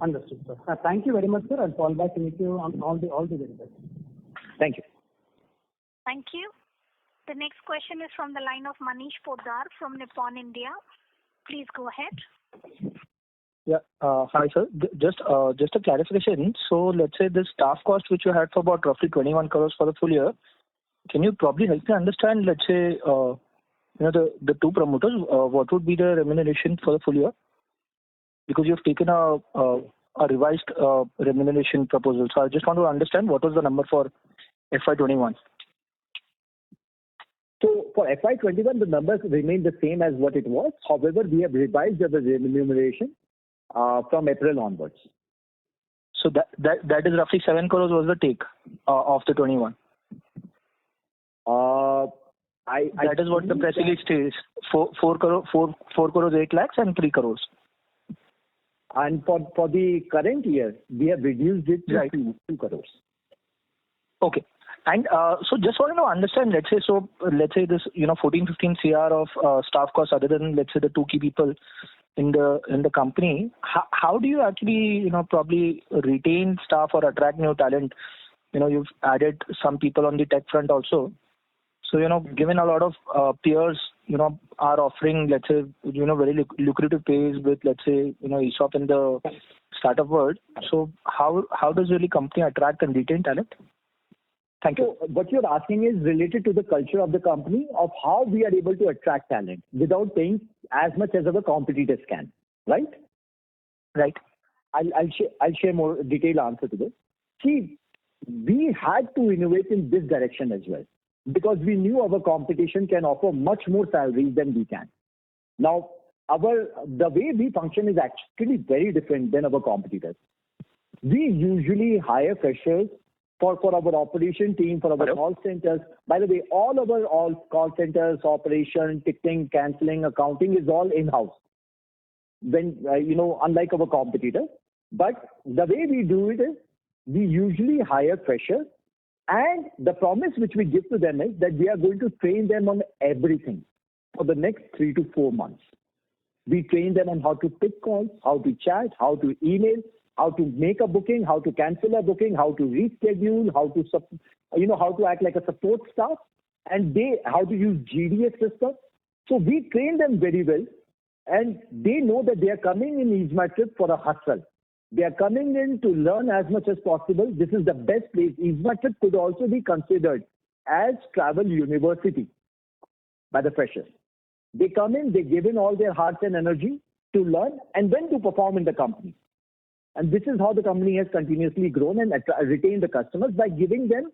[SPEAKER 9] Understood, sir. Thank you very much, sir. I'll fall back to you on all the very best.
[SPEAKER 1] Thank you.
[SPEAKER 2] Thank you. The next question is from the line of Manish Poddar from Nippon India. Please go ahead.
[SPEAKER 10] Yeah. Hi, sir. Just a clarification. So let's say the staff cost which you had for about roughly 21 crores for the full year, can you probably help me understand, let's say, the two promoters, what would be the remuneration for the full year? Because you've taken a revised remuneration proposal. So I just want to understand what was the number for FY21.
[SPEAKER 1] So for FY21, the numbers remain the same as what it was. However, we have revised the remuneration from April onwards.
[SPEAKER 10] So that is roughly 7 crores was the take of the 21. That is what the press release says. 4 crores 8 lakhs and 3 crores.
[SPEAKER 1] And for the current year, we have reduced it to 2 crores.
[SPEAKER 10] Okay. And so just wanted to understand, let's say this, 14-15 CR of staff costs other than, let's say, the two key people in the company. How do you actually, probably retain staff or attract new talent? You've added some people on the tech front also. So, given a lot of peers, are offering, let's say, very lucrative pays with, let's say, ESOP in the startup world. So how does really company attract and retain talent? Thank you.
[SPEAKER 1] So what you're asking is related to the culture of the company, of how we are able to attract talent without paying as much as our competitors can, right?
[SPEAKER 10] Right.
[SPEAKER 1] I'll share more detailed answer to this. See, we had to innovate in this direction as well because we knew our competition can offer much more salaries than we can. Now, the way we function is actually very different than our competitors. We usually hire freshers for our operation team, for our call centers. By the way, all call centers, operation, ticketing, cancelling, accounting is all in-house. When unlike our competitors. But the way we do it is we usually hire freshers, and the promise which we give to them is that we are going to train them on everything for the next 3 to 4 months. We train them on how to pick calls, how to chat, how to email, how to make a booking, how to cancel a booking, how to reschedule, how to act like a support staff, and how to use GDS system. So we train them very well, and they know that they are coming in EaseMyTrip for a hustle. They are coming in to learn as much as possible. This is the best place. EaseMyTrip could also be considered as travel university by the freshers. They come in, they give in all their hearts and energy to learn and then to perform in the company. And this is how the company has continuously grown and retained the customers by giving them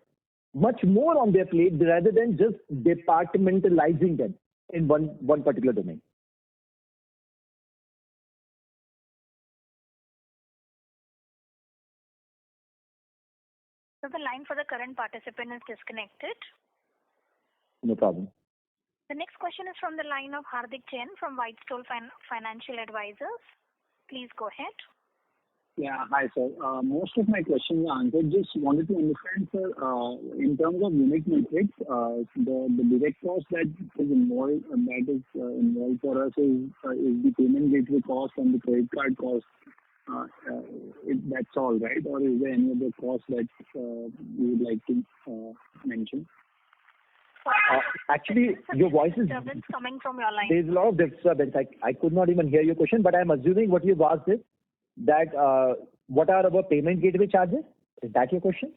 [SPEAKER 1] much more on their plate rather than just departmentalizing them in one particular domain.
[SPEAKER 2] So the line for the current participant is disconnected.
[SPEAKER 1] No problem.
[SPEAKER 2] The next question is from the line of Hardik Jain from Whitestone Financial Advisors. Please go ahead.
[SPEAKER 11] Yeah, hi sir. Most of my questions are answered. Just wanted to understand, sir, in terms of unit metrics, the direct cost that is involved for us is the payment gateway cost and the credit card cost. That's all, right? Or is there any other cost that you would like to mention?
[SPEAKER 1] Actually, your voice is
[SPEAKER 2] disturbance coming from your line.
[SPEAKER 1] There's a lot of disturbance. I could not even hear your question, but I'm assuming what you've asked is that what are our payment gateway charges? Is that your question?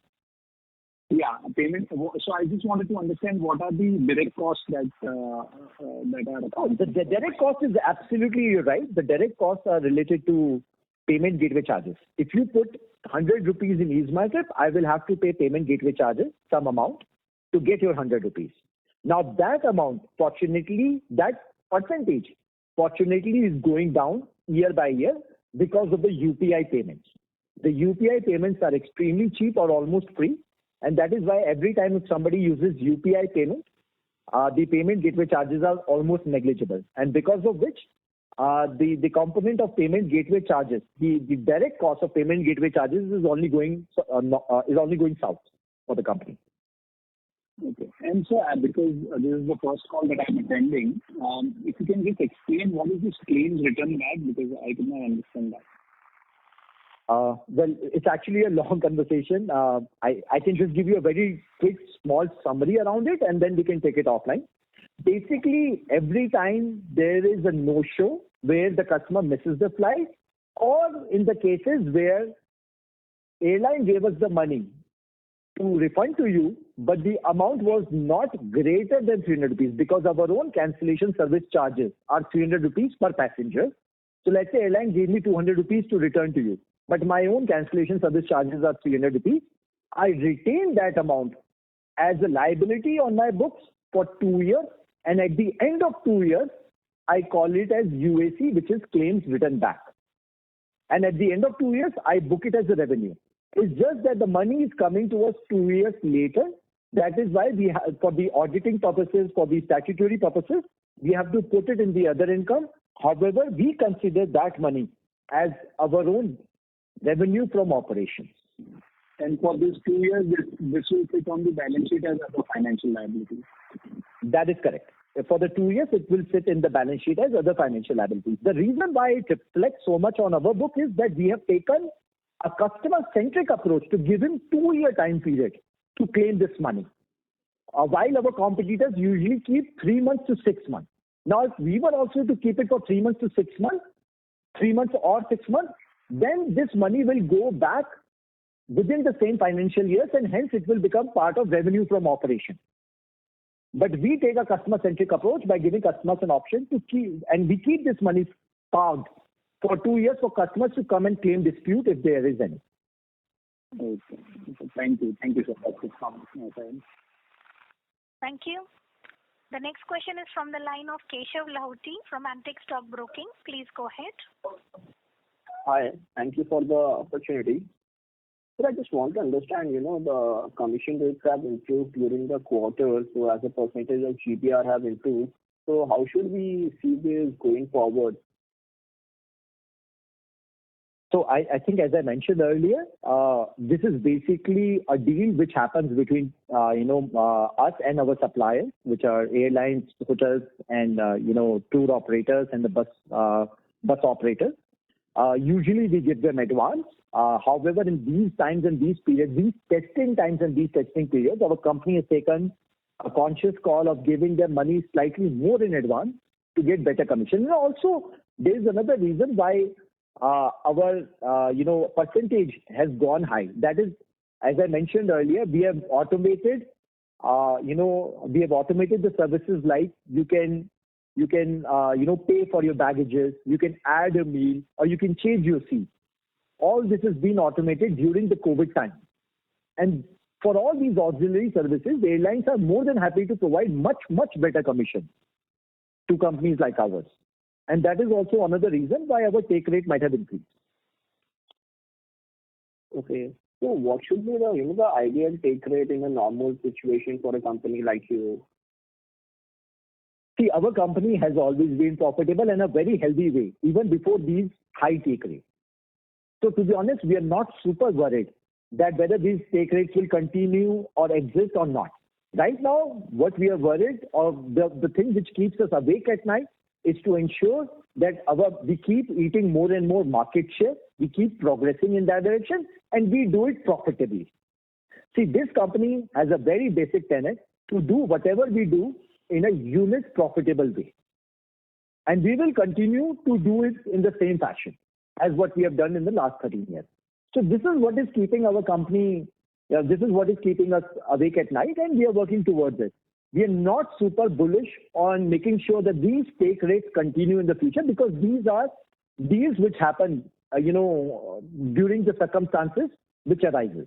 [SPEAKER 11] Yeah, payment. So I just wanted to understand what are the direct costs that are.
[SPEAKER 1] The direct cost is absolutely, you're right. The direct costs are related to payment gateway charges. If you put 100 rupees in EaseMyTrip, I will have to pay payment gateway charges, some amount, to get your 100 rupees. Now that amount, fortunately, that percentage, is going down year by year because of the UPI payments. The UPI payments are extremely cheap or almost free, and that is why every time if somebody uses UPI payment, the payment gateway charges are almost negligible. And because of which, the component of payment gateway charges, the direct cost of payment gateway charges is only going south for the company.
[SPEAKER 11] Okay. And so, because this is the first call that I'm attending, if you can just explain what is this claims return back, because I could not understand that.
[SPEAKER 1] Well, it's actually a long conversation. I can just give you a very quick, small summary around it, and then we can take it offline. Basically, every time there is a no-show where the customer misses the flight, or in the cases where airline gave us the money to refund to you, but the amount was not greater than 300 rupees because our own cancellation service charges are 300 rupees per passenger. So let's say airline gave me 200 rupees to return to you, but my own cancellation service charges are 300 rupees. I retain that amount as a liability on my books for 2 years, and at the end of 2 years, I call it as UAC, which is claims written back. And at the end of 2 years, I book it as a revenue. It's just that the money is coming to us 2 years later. That is why we have, for the auditing purposes, for the statutory purposes, we have to put it in the other income. However, we consider that money as our own revenue from operations.
[SPEAKER 11] And for these 2 years, this will sit on the balance sheet as a financial liability.
[SPEAKER 1] That is correct. For the 2 years, it will sit in the balance sheet as other financial liabilities. The reason why it reflects so much on our book is that we have taken a customer-centric approach to give him 2-year time period to claim this money. While our competitors usually keep 3 months to 6 months. Now, if we were also to keep it for 3 months to 6 months, 3 months or 6 months, then this money will go back within the same financial years, and hence it will become part of revenue from operation. But we take a customer-centric approach by giving customers an option to keep, and we keep this money parked for 2 years for customers to come and claim dispute if there is any.
[SPEAKER 11] Okay. Thank you. Thank you, sir. That's it from my side.
[SPEAKER 2] Thank you. The next question is from the line of Keshav Lahoti from Antique Stock Broking. Please go ahead.
[SPEAKER 12] Hi. Thank you for the opportunity. Sir, I just want to understand, the commission rates have improved during the quarter, so as a percentage of GPR have improved. So how should we see this going forward?
[SPEAKER 1] So I think, as I mentioned earlier, this is basically a deal which happens between us and our suppliers, which are airlines, hotels, and tour operators and the bus operators. Usually we give them advance. However, in these times and these periods, these testing times and these testing periods, our company has taken a conscious call of giving them money slightly more in advance to get better commission. And also, there is another reason why our percentage has gone high. That is, as I mentioned earlier, we have automated the services like you can pay for your baggages, you can add a meal, or you can change your seat. All this has been automated during the COVID time. And for all these auxiliary services, the airlines are more than happy to provide much, much better commission to companies like ours. And that is also another reason why our take rate might have increased.
[SPEAKER 12] Okay. So what should be the ideal take rate in a normal situation for a company like you?
[SPEAKER 1] See, our company has always been profitable in a very healthy way, even before these high take rates. So to be honest, we are not super worried that whether these take rates will continue or exist or not. Right now, what we are worried of, the thing which keeps us awake at night is to ensure that we keep eating more and more market share, we keep progressing in that direction, and we do it profitably. See, this company has a very basic tenet to do whatever we do in a unit profitable way. And we will continue to do it in the same fashion as what we have done in the last 13 years. So this is what is keeping our company, this is what is keeping us awake at night, and we are working towards it. We are not super bullish on making sure that these take rates continue in the future, because these are deals which happen, during the circumstances which arises.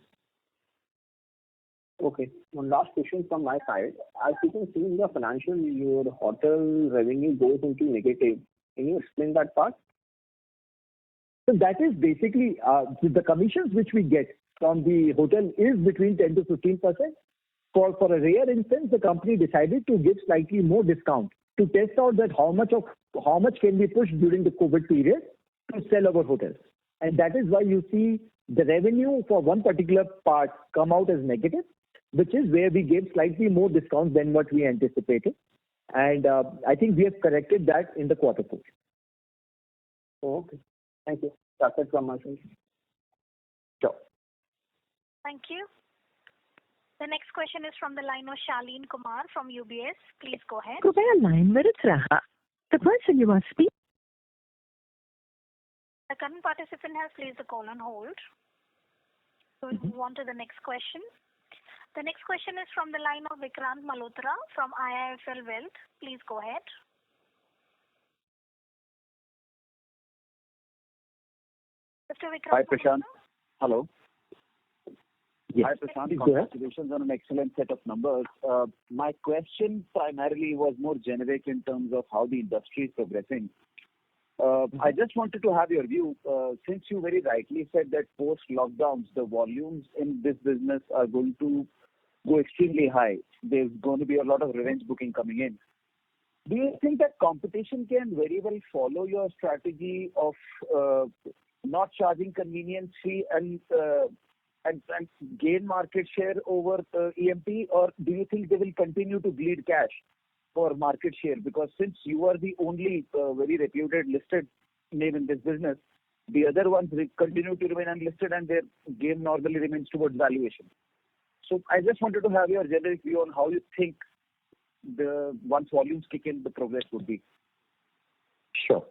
[SPEAKER 12] Okay. One last question from my side. As you can see in the financial, your hotel revenue goes into negative. Can you explain that part?
[SPEAKER 1] So that is basically the commissions which we get from the hotel is between 10 to 15%. For a rare instance, the company decided to give slightly more discount to test out that how much can be pushed during the COVID period to sell our hotels. And that is why you see the revenue for one particular part come out as negative, which is where we gave slightly more discount than what we anticipated. And I think we have corrected that in the quarter 4.
[SPEAKER 12] Okay. Thank you. That's it from my side.
[SPEAKER 1] Sure.
[SPEAKER 2] Thank you. The next question is from the line of Shaleen Kumar from UBS. Please go ahead. The person you are speaking. The current participant has placed the call on hold. So we'll move on to the next question. The next question is from the line of Vikrant Malhotra from IIFL Wealth. Please go ahead. Mr. Vikrant.
[SPEAKER 13] Hi, Prashant. Hello.
[SPEAKER 1] Yes.
[SPEAKER 13] Hi, Prashant. Congratulations on an excellent set of numbers. My question primarily was more generic in terms of how the industry is progressing. I just wanted to have your view, since you very rightly said that post-lockdowns, the volumes in this business are going to go extremely high. There's going to be a lot of revenge booking coming in. Do you think that competition can very well follow your strategy of not charging convenience fee and gain market share over EMP, or do you think they will continue to bleed cash for market share? Because since you are the only very reputed listed name in this business, the other ones continue to remain unlisted and their game normally remains towards valuation. So I just wanted to have your generic view on how you think once volumes kick in, the progress would be.
[SPEAKER 1] Sure.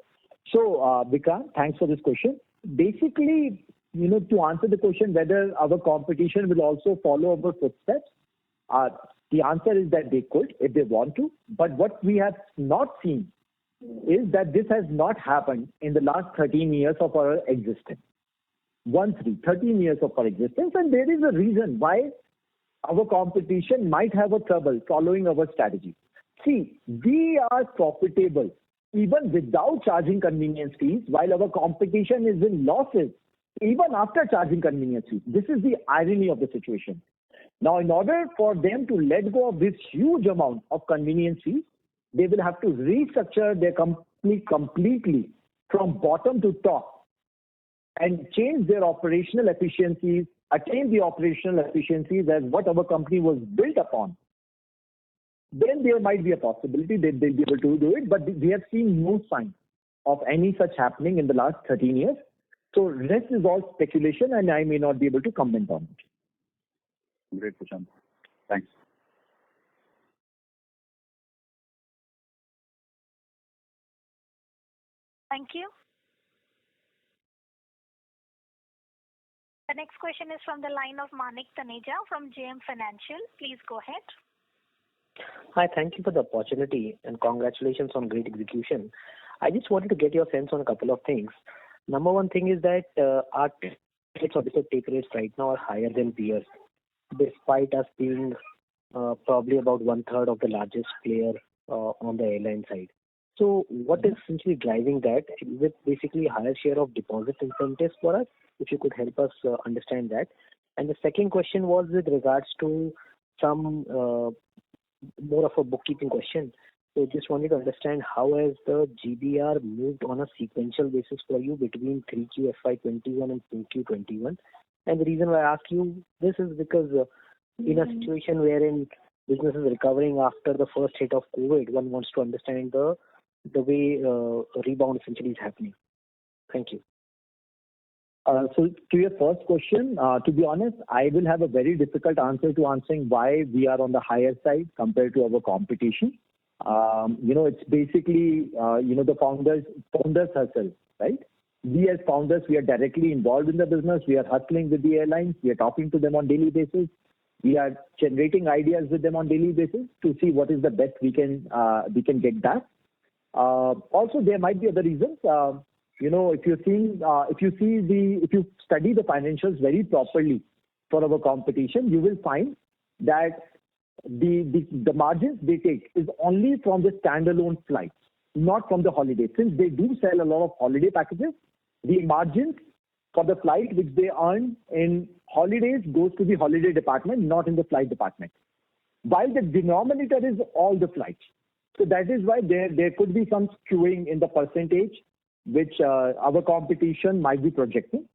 [SPEAKER 1] So, Vikrant, thanks for this question. Basically, to answer the question whether our competition will also follow our footsteps, the answer is that they could if they want to. But what we have not seen is that this has not happened in the last 13 years of our existence. 13 years of our existence, and there is a reason why our competition might have a trouble following our strategy. See, we are profitable even without charging convenience fees, while our competition is in losses even after charging convenience fees. This is the irony of the situation. Now, in order for them to let go of this huge amount of convenience fees, they will have to restructure their company completely from bottom to top and change their operational efficiencies, attain the operational efficiencies as what our company was built upon. Then there might be a possibility that they'll be able to do it, but we have seen no sign of any such happening in the last 13 years. So rest is all speculation, and I may not be able to comment on it.
[SPEAKER 13] Great, Prashant. Thanks.
[SPEAKER 2] Thank you. The next question is from the line of Manik Taneja from JM Financial. Please go ahead.
[SPEAKER 14] Hi, thank you for the opportunity and congratulations on great execution. I just wanted to get your sense on a couple of things. Number one thing is that our take rates right now are higher than peers, despite us being probably about 1/3 of the largest player on the airline side. So what is essentially driving that? Is it basically a higher share of deposit incentives for us? If you could help us understand that. And the second question was with regards to some more of a bookkeeping question. So just wanted to understand how has the GBR moved on a sequential basis for you between 3Q FY21 and 2Q 21? And the reason why I ask you this is because in a situation wherein business is recovering after the first hit of COVID, one wants to understand the way rebound essentially is happening. Thank you.
[SPEAKER 1] So to your first question, to be honest, I will have a very difficult answer to answering why we are on the higher side compared to our competition. It's basically, the founders hustle, right? We as founders, we are directly involved in the business. We are hustling with the airlines. We are talking to them on daily basis. We are generating ideas with them on daily basis to see what is the best we can get that. Also, there might be other reasons. If you study the financials very properly for our competition, you will find that the margins they take is only from the standalone flights, not from the holidays. Since they do sell a lot of holiday packages, the margins for the flight which they earn in holidays goes to the holiday department, not in the flight department. While the denominator is all the flights. So that is why there could be some skewing in the percentage which our competition might be projecting.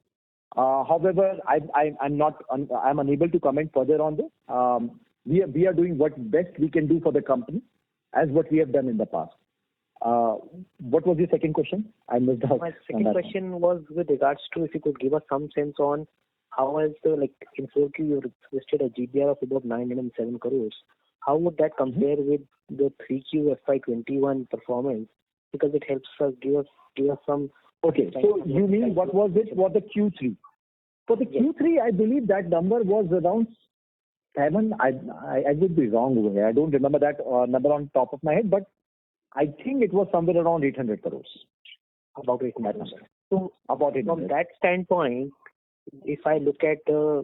[SPEAKER 1] However, I'm unable to comment further on this. We are doing what best we can do for the company as what we have done in the past. What was your second question? I missed out.
[SPEAKER 14] My second question was with regards to if you could give us some sense on how has in 4Q you registered a GBR of about 907 crores. How would that compare with the 3Q FY21 performance? Because it helps us give us some.
[SPEAKER 1] Okay, so you mean what was it for the Q3? For the Q3, I believe that number was around 7. I would be wrong over here. I don't remember that number on top of my head, but I think it was somewhere around 800 crores.
[SPEAKER 14] About 800 crores.
[SPEAKER 1] So about 800.
[SPEAKER 14] From that standpoint, if I look at the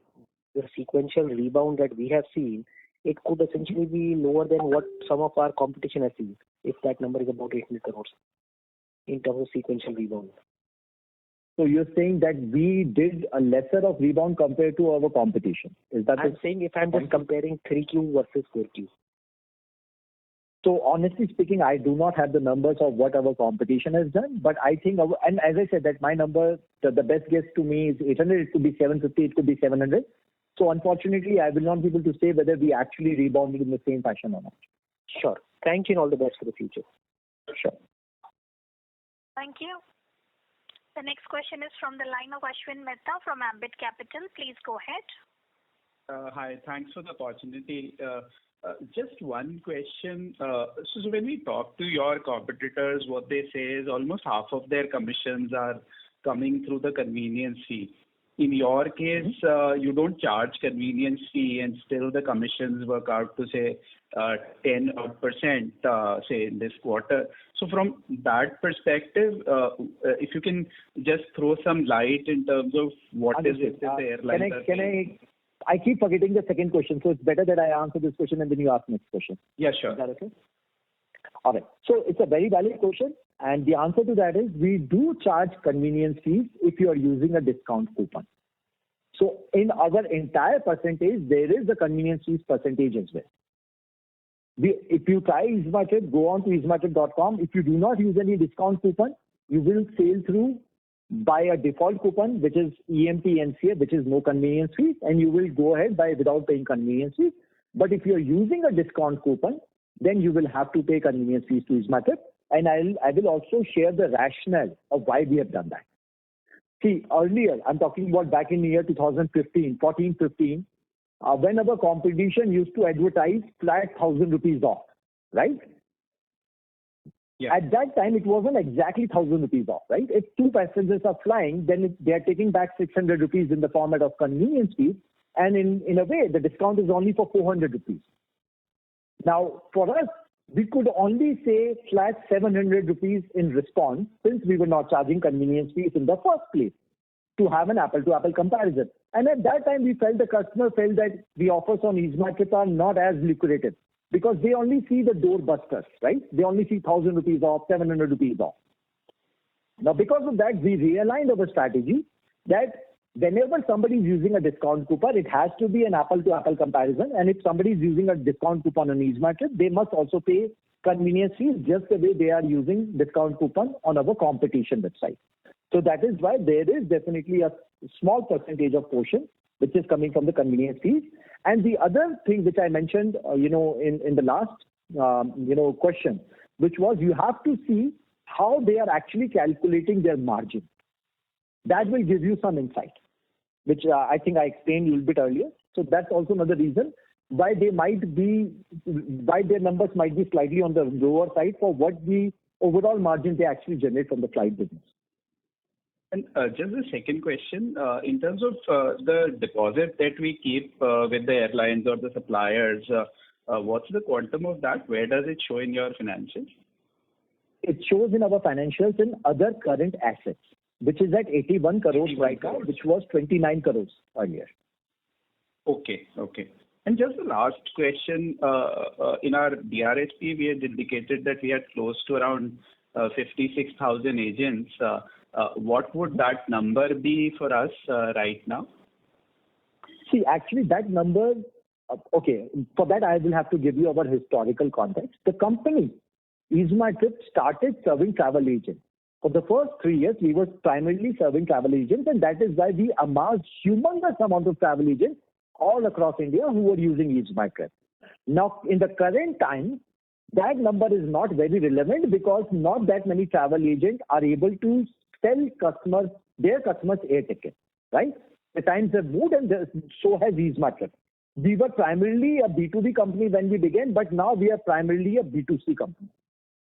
[SPEAKER 14] sequential rebound that we have seen, it could essentially be lower than what some of our competition has seen, if that number is about 800 crores in terms of sequential rebound.
[SPEAKER 1] So you're saying that we did a lesser of rebound compared to our competition. Is that?
[SPEAKER 14] I'm saying if I'm just comparing 3Q versus 4Q.
[SPEAKER 1] So honestly speaking, I do not have the numbers of what our competition has done, but I think, and as I said, that my number, the best guess to me is 800. It could be 750. It could be 700. So unfortunately, I will not be able to say whether we actually rebounded in the same fashion or not.
[SPEAKER 14] Sure. Thank you and all the best for the future.
[SPEAKER 1] Sure.
[SPEAKER 2] Thank you. The next question is from the line of Ashwin Mehta from Ambit Capital. Please go ahead.
[SPEAKER 15] Hi, thanks for the opportunity. Just one question. So when we talk to your competitors, what they say is almost half of their commissions are coming through the convenience fee. in your case, you don't charge convenience fee and still the commissions work out to say 10%, say in this quarter. So from that perspective, if you can just throw some light in terms of what is it that the airlines are paying.
[SPEAKER 1] I keep forgetting the second question, so it's better that I answer this question and then you ask next question.
[SPEAKER 15] Yeah, sure.
[SPEAKER 1] Is that okay? All right. So it's a very valid question, and the answer to that is we do charge convenience fees if you are using a discount coupon. So in our entire percentage, there is a convenience fees percentage as well. If you try EasyMyTrip, go on to easyMyTrip.com. If you do not use any discount coupon, you will sail through by a default coupon, which is EMP NCA, which is no convenience fees, and you will go ahead without paying convenience fees. But if you are using a discount coupon, then you will have to pay convenience fees to EasyMyTrip. And I will also share the rationale of why we have done that. See, earlier, I'm talking about back in the year 2015, 14-15, when our competition used to advertise flat 1,000 rupees off, right?
[SPEAKER 15] Yeah.
[SPEAKER 1] At that time, it wasn't exactly 1,000 rupees off, right? If two passengers are flying, then they are taking back 600 rupees in the format of convenience fees. And in a way, the discount is only for 400 rupees. Now, for us, we could only say flat 700 rupees in response, since we were not charging convenience fees in the first place, to have an apple-to-apple comparison. And at that time, the customer felt that the offers on EasyMyTrip are not as lucrative because they only see the doorbusters, right? They only see 1,000 rupees off, 700 rupees off. Now, because of that, we realigned our strategy that whenever somebody is using a discount coupon, it has to be an apple-to-apple comparison. And if somebody is using a discount coupon on EasyMyTrip, they must also pay convenience fees just the way they are using discount coupon on our competition website. So that is why there is definitely a small percentage of portion which is coming from the convenience fees. And the other thing which I mentioned, in the last, question, which was you have to see how they are actually calculating their margin. That will give you some insight, which I think I explained a little bit earlier. So that's also another reason why their numbers might be slightly on the lower side for what the overall margin they actually generate from the flight business.
[SPEAKER 15] And just the second question, in terms of the deposit that we keep with the airlines or the suppliers, what's the quantum of that? Where does it show in your financials?
[SPEAKER 1] It shows in our financials in other current assets, which is at 81 crores right now, which was 29 crores earlier.
[SPEAKER 15] Okay. And just the last question, in our DRHP, we had indicated that we had close to around 56,000 agents. What would that number be for us right now?
[SPEAKER 1] See, actually that number, for that I will have to give you our historical context. The company, EasyMyTrip, started serving travel agents. For the first 3 years, we were primarily serving travel agents, and that is why we amassed humongous amount of travel agents all across India who were using EasyMyTrip. Now, in the current time, that number is not very relevant because not that many travel agents are able to sell their customers air tickets, right? The times have moved, and so has EasyMyTrip. We were primarily a B2B company when we began, but now we are primarily a B2C company.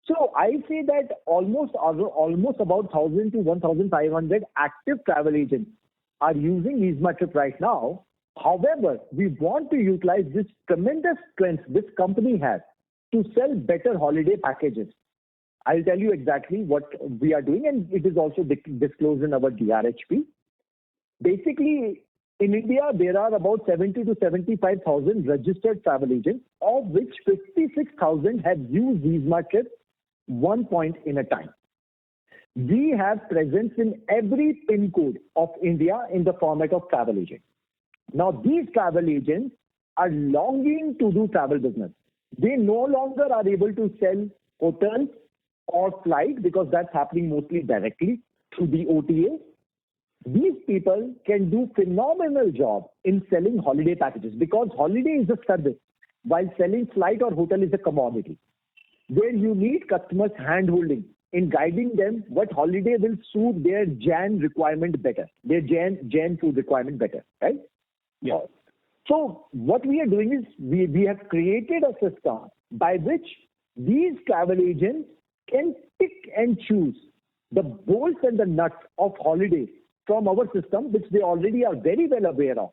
[SPEAKER 1] So I say that almost about 1,000 to 1,500 active travel agents are using EasyMyTrip right now. However, we want to utilize this tremendous strength this company has to sell better holiday packages. I'll tell you exactly what we are doing, and it is also disclosed in our DRHP. Basically, in India, there are about 70 to 75,000 registered travel agents, of which 56,000 have used EasyMyTrip one point in a time. We have presence in every PIN code of India in the format of travel agent. Now, these travel agents are longing to do travel business. They no longer are able to sell hotels or flight because that's happening mostly directly through the OTA. These people can do phenomenal job in selling holiday packages because holiday is a service, while selling flight or hotel is a commodity, where you need customers hand-holding in guiding them what holiday will suit their Jan requirement better, their Jan food requirement better, right?
[SPEAKER 15] Yeah.
[SPEAKER 1] So what we are doing is we have created a system by which these travel agents can pick and choose the bolts and the nuts of holidays from our system, which they already are very well aware of.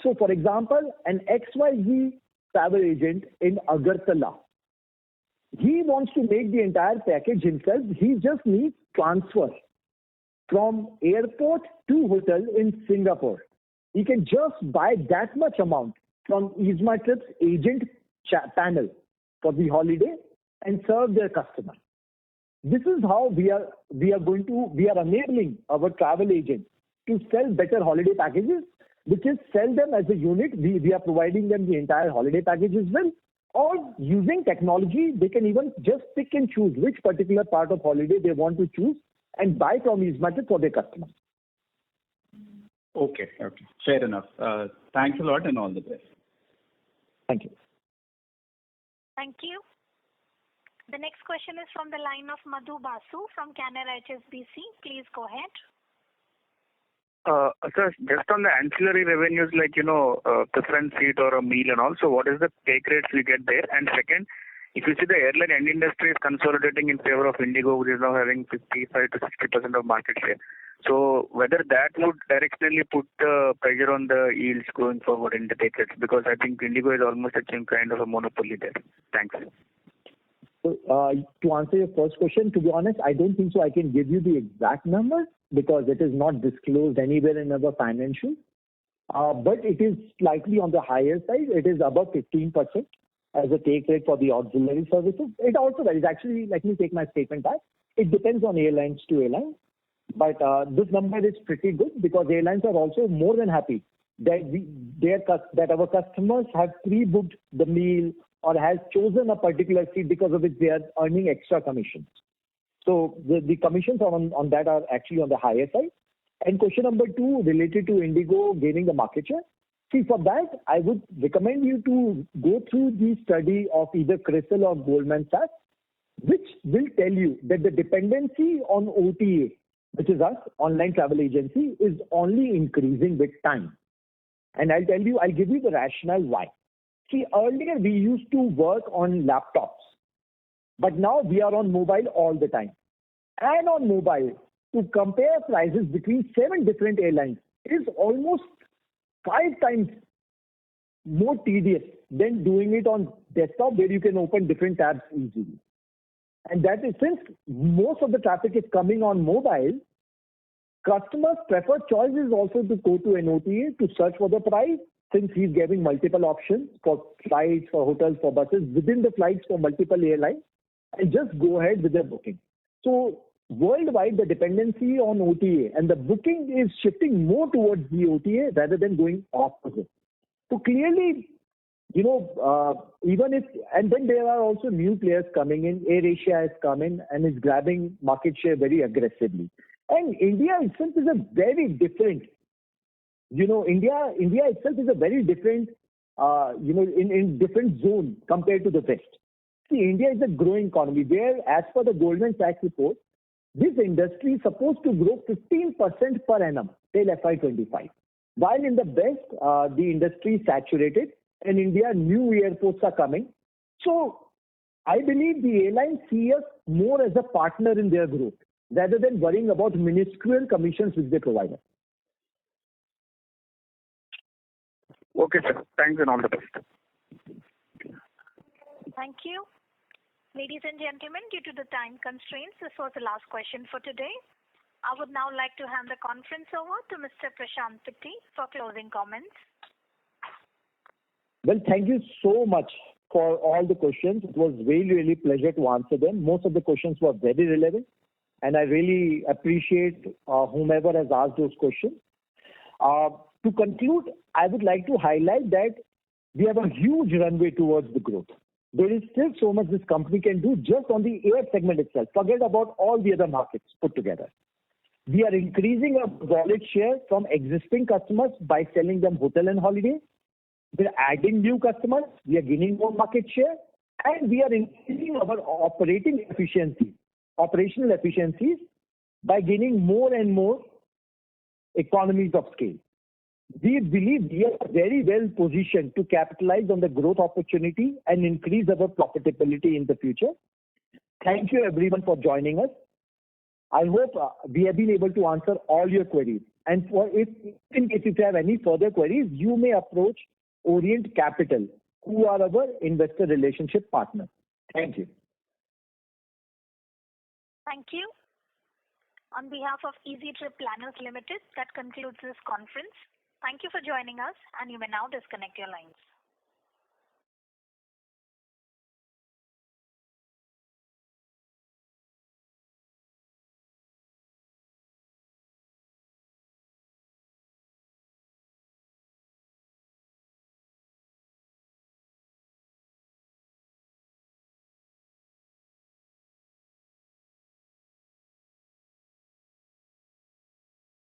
[SPEAKER 1] So, for example, an XYZ travel agent in Agartala, he wants to make the entire package himself. He just needs transfer from airport to hotel in Singapore. He can just buy that much amount from EaseMyTrips agent panel for the holiday and serve their customer. This is how we are enabling our travel agents to sell better holiday packages, which is sell them as a unit. We are providing them the entire holiday package as well. Or using technology, they can even just pick and choose which particular part of holiday they want to choose and buy from EaseMyTrips for their customers.
[SPEAKER 15] Okay. Fair enough. Thanks a lot and all the best.
[SPEAKER 1] Thank you.
[SPEAKER 2] Thank you. The next question is from the line of Madhu Basu from Canara HSBC. Please go ahead.
[SPEAKER 5] Sir, just on the ancillary revenues like, preference seat or a meal and all, so what is the take rates we get there? And second, if you see the airline end industry is consolidating in favor of Indigo, which is now having 55 to 60% of market share. So whether that would directionally put pressure on the yields going forward in the take rates, because I think Indigo is almost achieving kind of a monopoly there. Thanks.
[SPEAKER 1] So, to answer your first question, to be honest, I don't think so I can give you the exact number because it is not disclosed anywhere in our financials. But it is slightly on the higher side. It is above 15% as a take rate for the auxiliary services. It also varies. Actually, let me take my statement back. It depends on airlines to airlines. But this number is pretty good because airlines are also more than happy that our customers have pre-booked the meal or has chosen a particular seat because of which they are earning extra commissions. So the commissions on that are actually on the higher side. And question number 2 related to Indigo gaining the market share. See, for that, I would recommend you to go through the study of either CRISIL or Goldman Sachs, which will tell you that the dependency on OTA, which is us, online travel agency, is only increasing with time. And I'll give you the rationale why. See, earlier we used to work on laptops, but now we are on mobile all the time. And on mobile, to compare prices between 7 different airlines is almost 5 times more tedious than doing it on desktop where you can open different tabs easily. And that is since most of the traffic is coming on mobile, customers' preferred choice is also to go to an OTA to search for the price, since he's giving multiple options for flights, for hotels, for buses, within the flights for multiple airlines, and just go ahead with their booking. So worldwide, the dependency on OTA and the booking is shifting more towards the OTA rather than going opposite. So clearly, and then there are also new players coming in. AirAsia has come in and is grabbing market share very aggressively. And India itself is a very different, India itself is a very different, in different zone compared to the West. See, India is a growing economy where, as per the Goldman Sachs report, this industry is supposed to grow 15% per annum till FY25. While in the West, the industry is saturated, and India, new airports are coming. So I believe the airlines see us more as a partner in their growth rather than worrying about minuscule commissions which they provide us.
[SPEAKER 5] Okay, sir. Thanks and all the best.
[SPEAKER 2] Thank you. Ladies and gentlemen, due to the time constraints, this was the last question for today. I would now like to hand the conference over to Mr. Prashant Pitti for closing comments.
[SPEAKER 1] Well, thank you so much for all the questions. It was really, really pleasure to answer them. Most of the questions were very relevant, and I really appreciate whomever has asked those questions. To conclude, I would like to highlight that we have a huge runway towards the growth. There is still so much this company can do just on the air segment itself. Forget about all the other markets put together. We are increasing our wallet share from existing customers by selling them hotel and holiday. We are adding new customers. We are gaining more market share, and we are increasing our operational efficiencies by gaining more and more economies of scale. We believe we are very well positioned to capitalize on the growth opportunity and increase our profitability in the future. Thank you everyone for joining us. I hope we have been able to answer all your queries And if you have any further queries, you may approach Orient Capital, who are our investor relationship partner. Thank you.
[SPEAKER 2] Thank you. On behalf of Easy Trip Planners Limited, that concludes this conference. Thank you for joining us, and you may now disconnect your lines.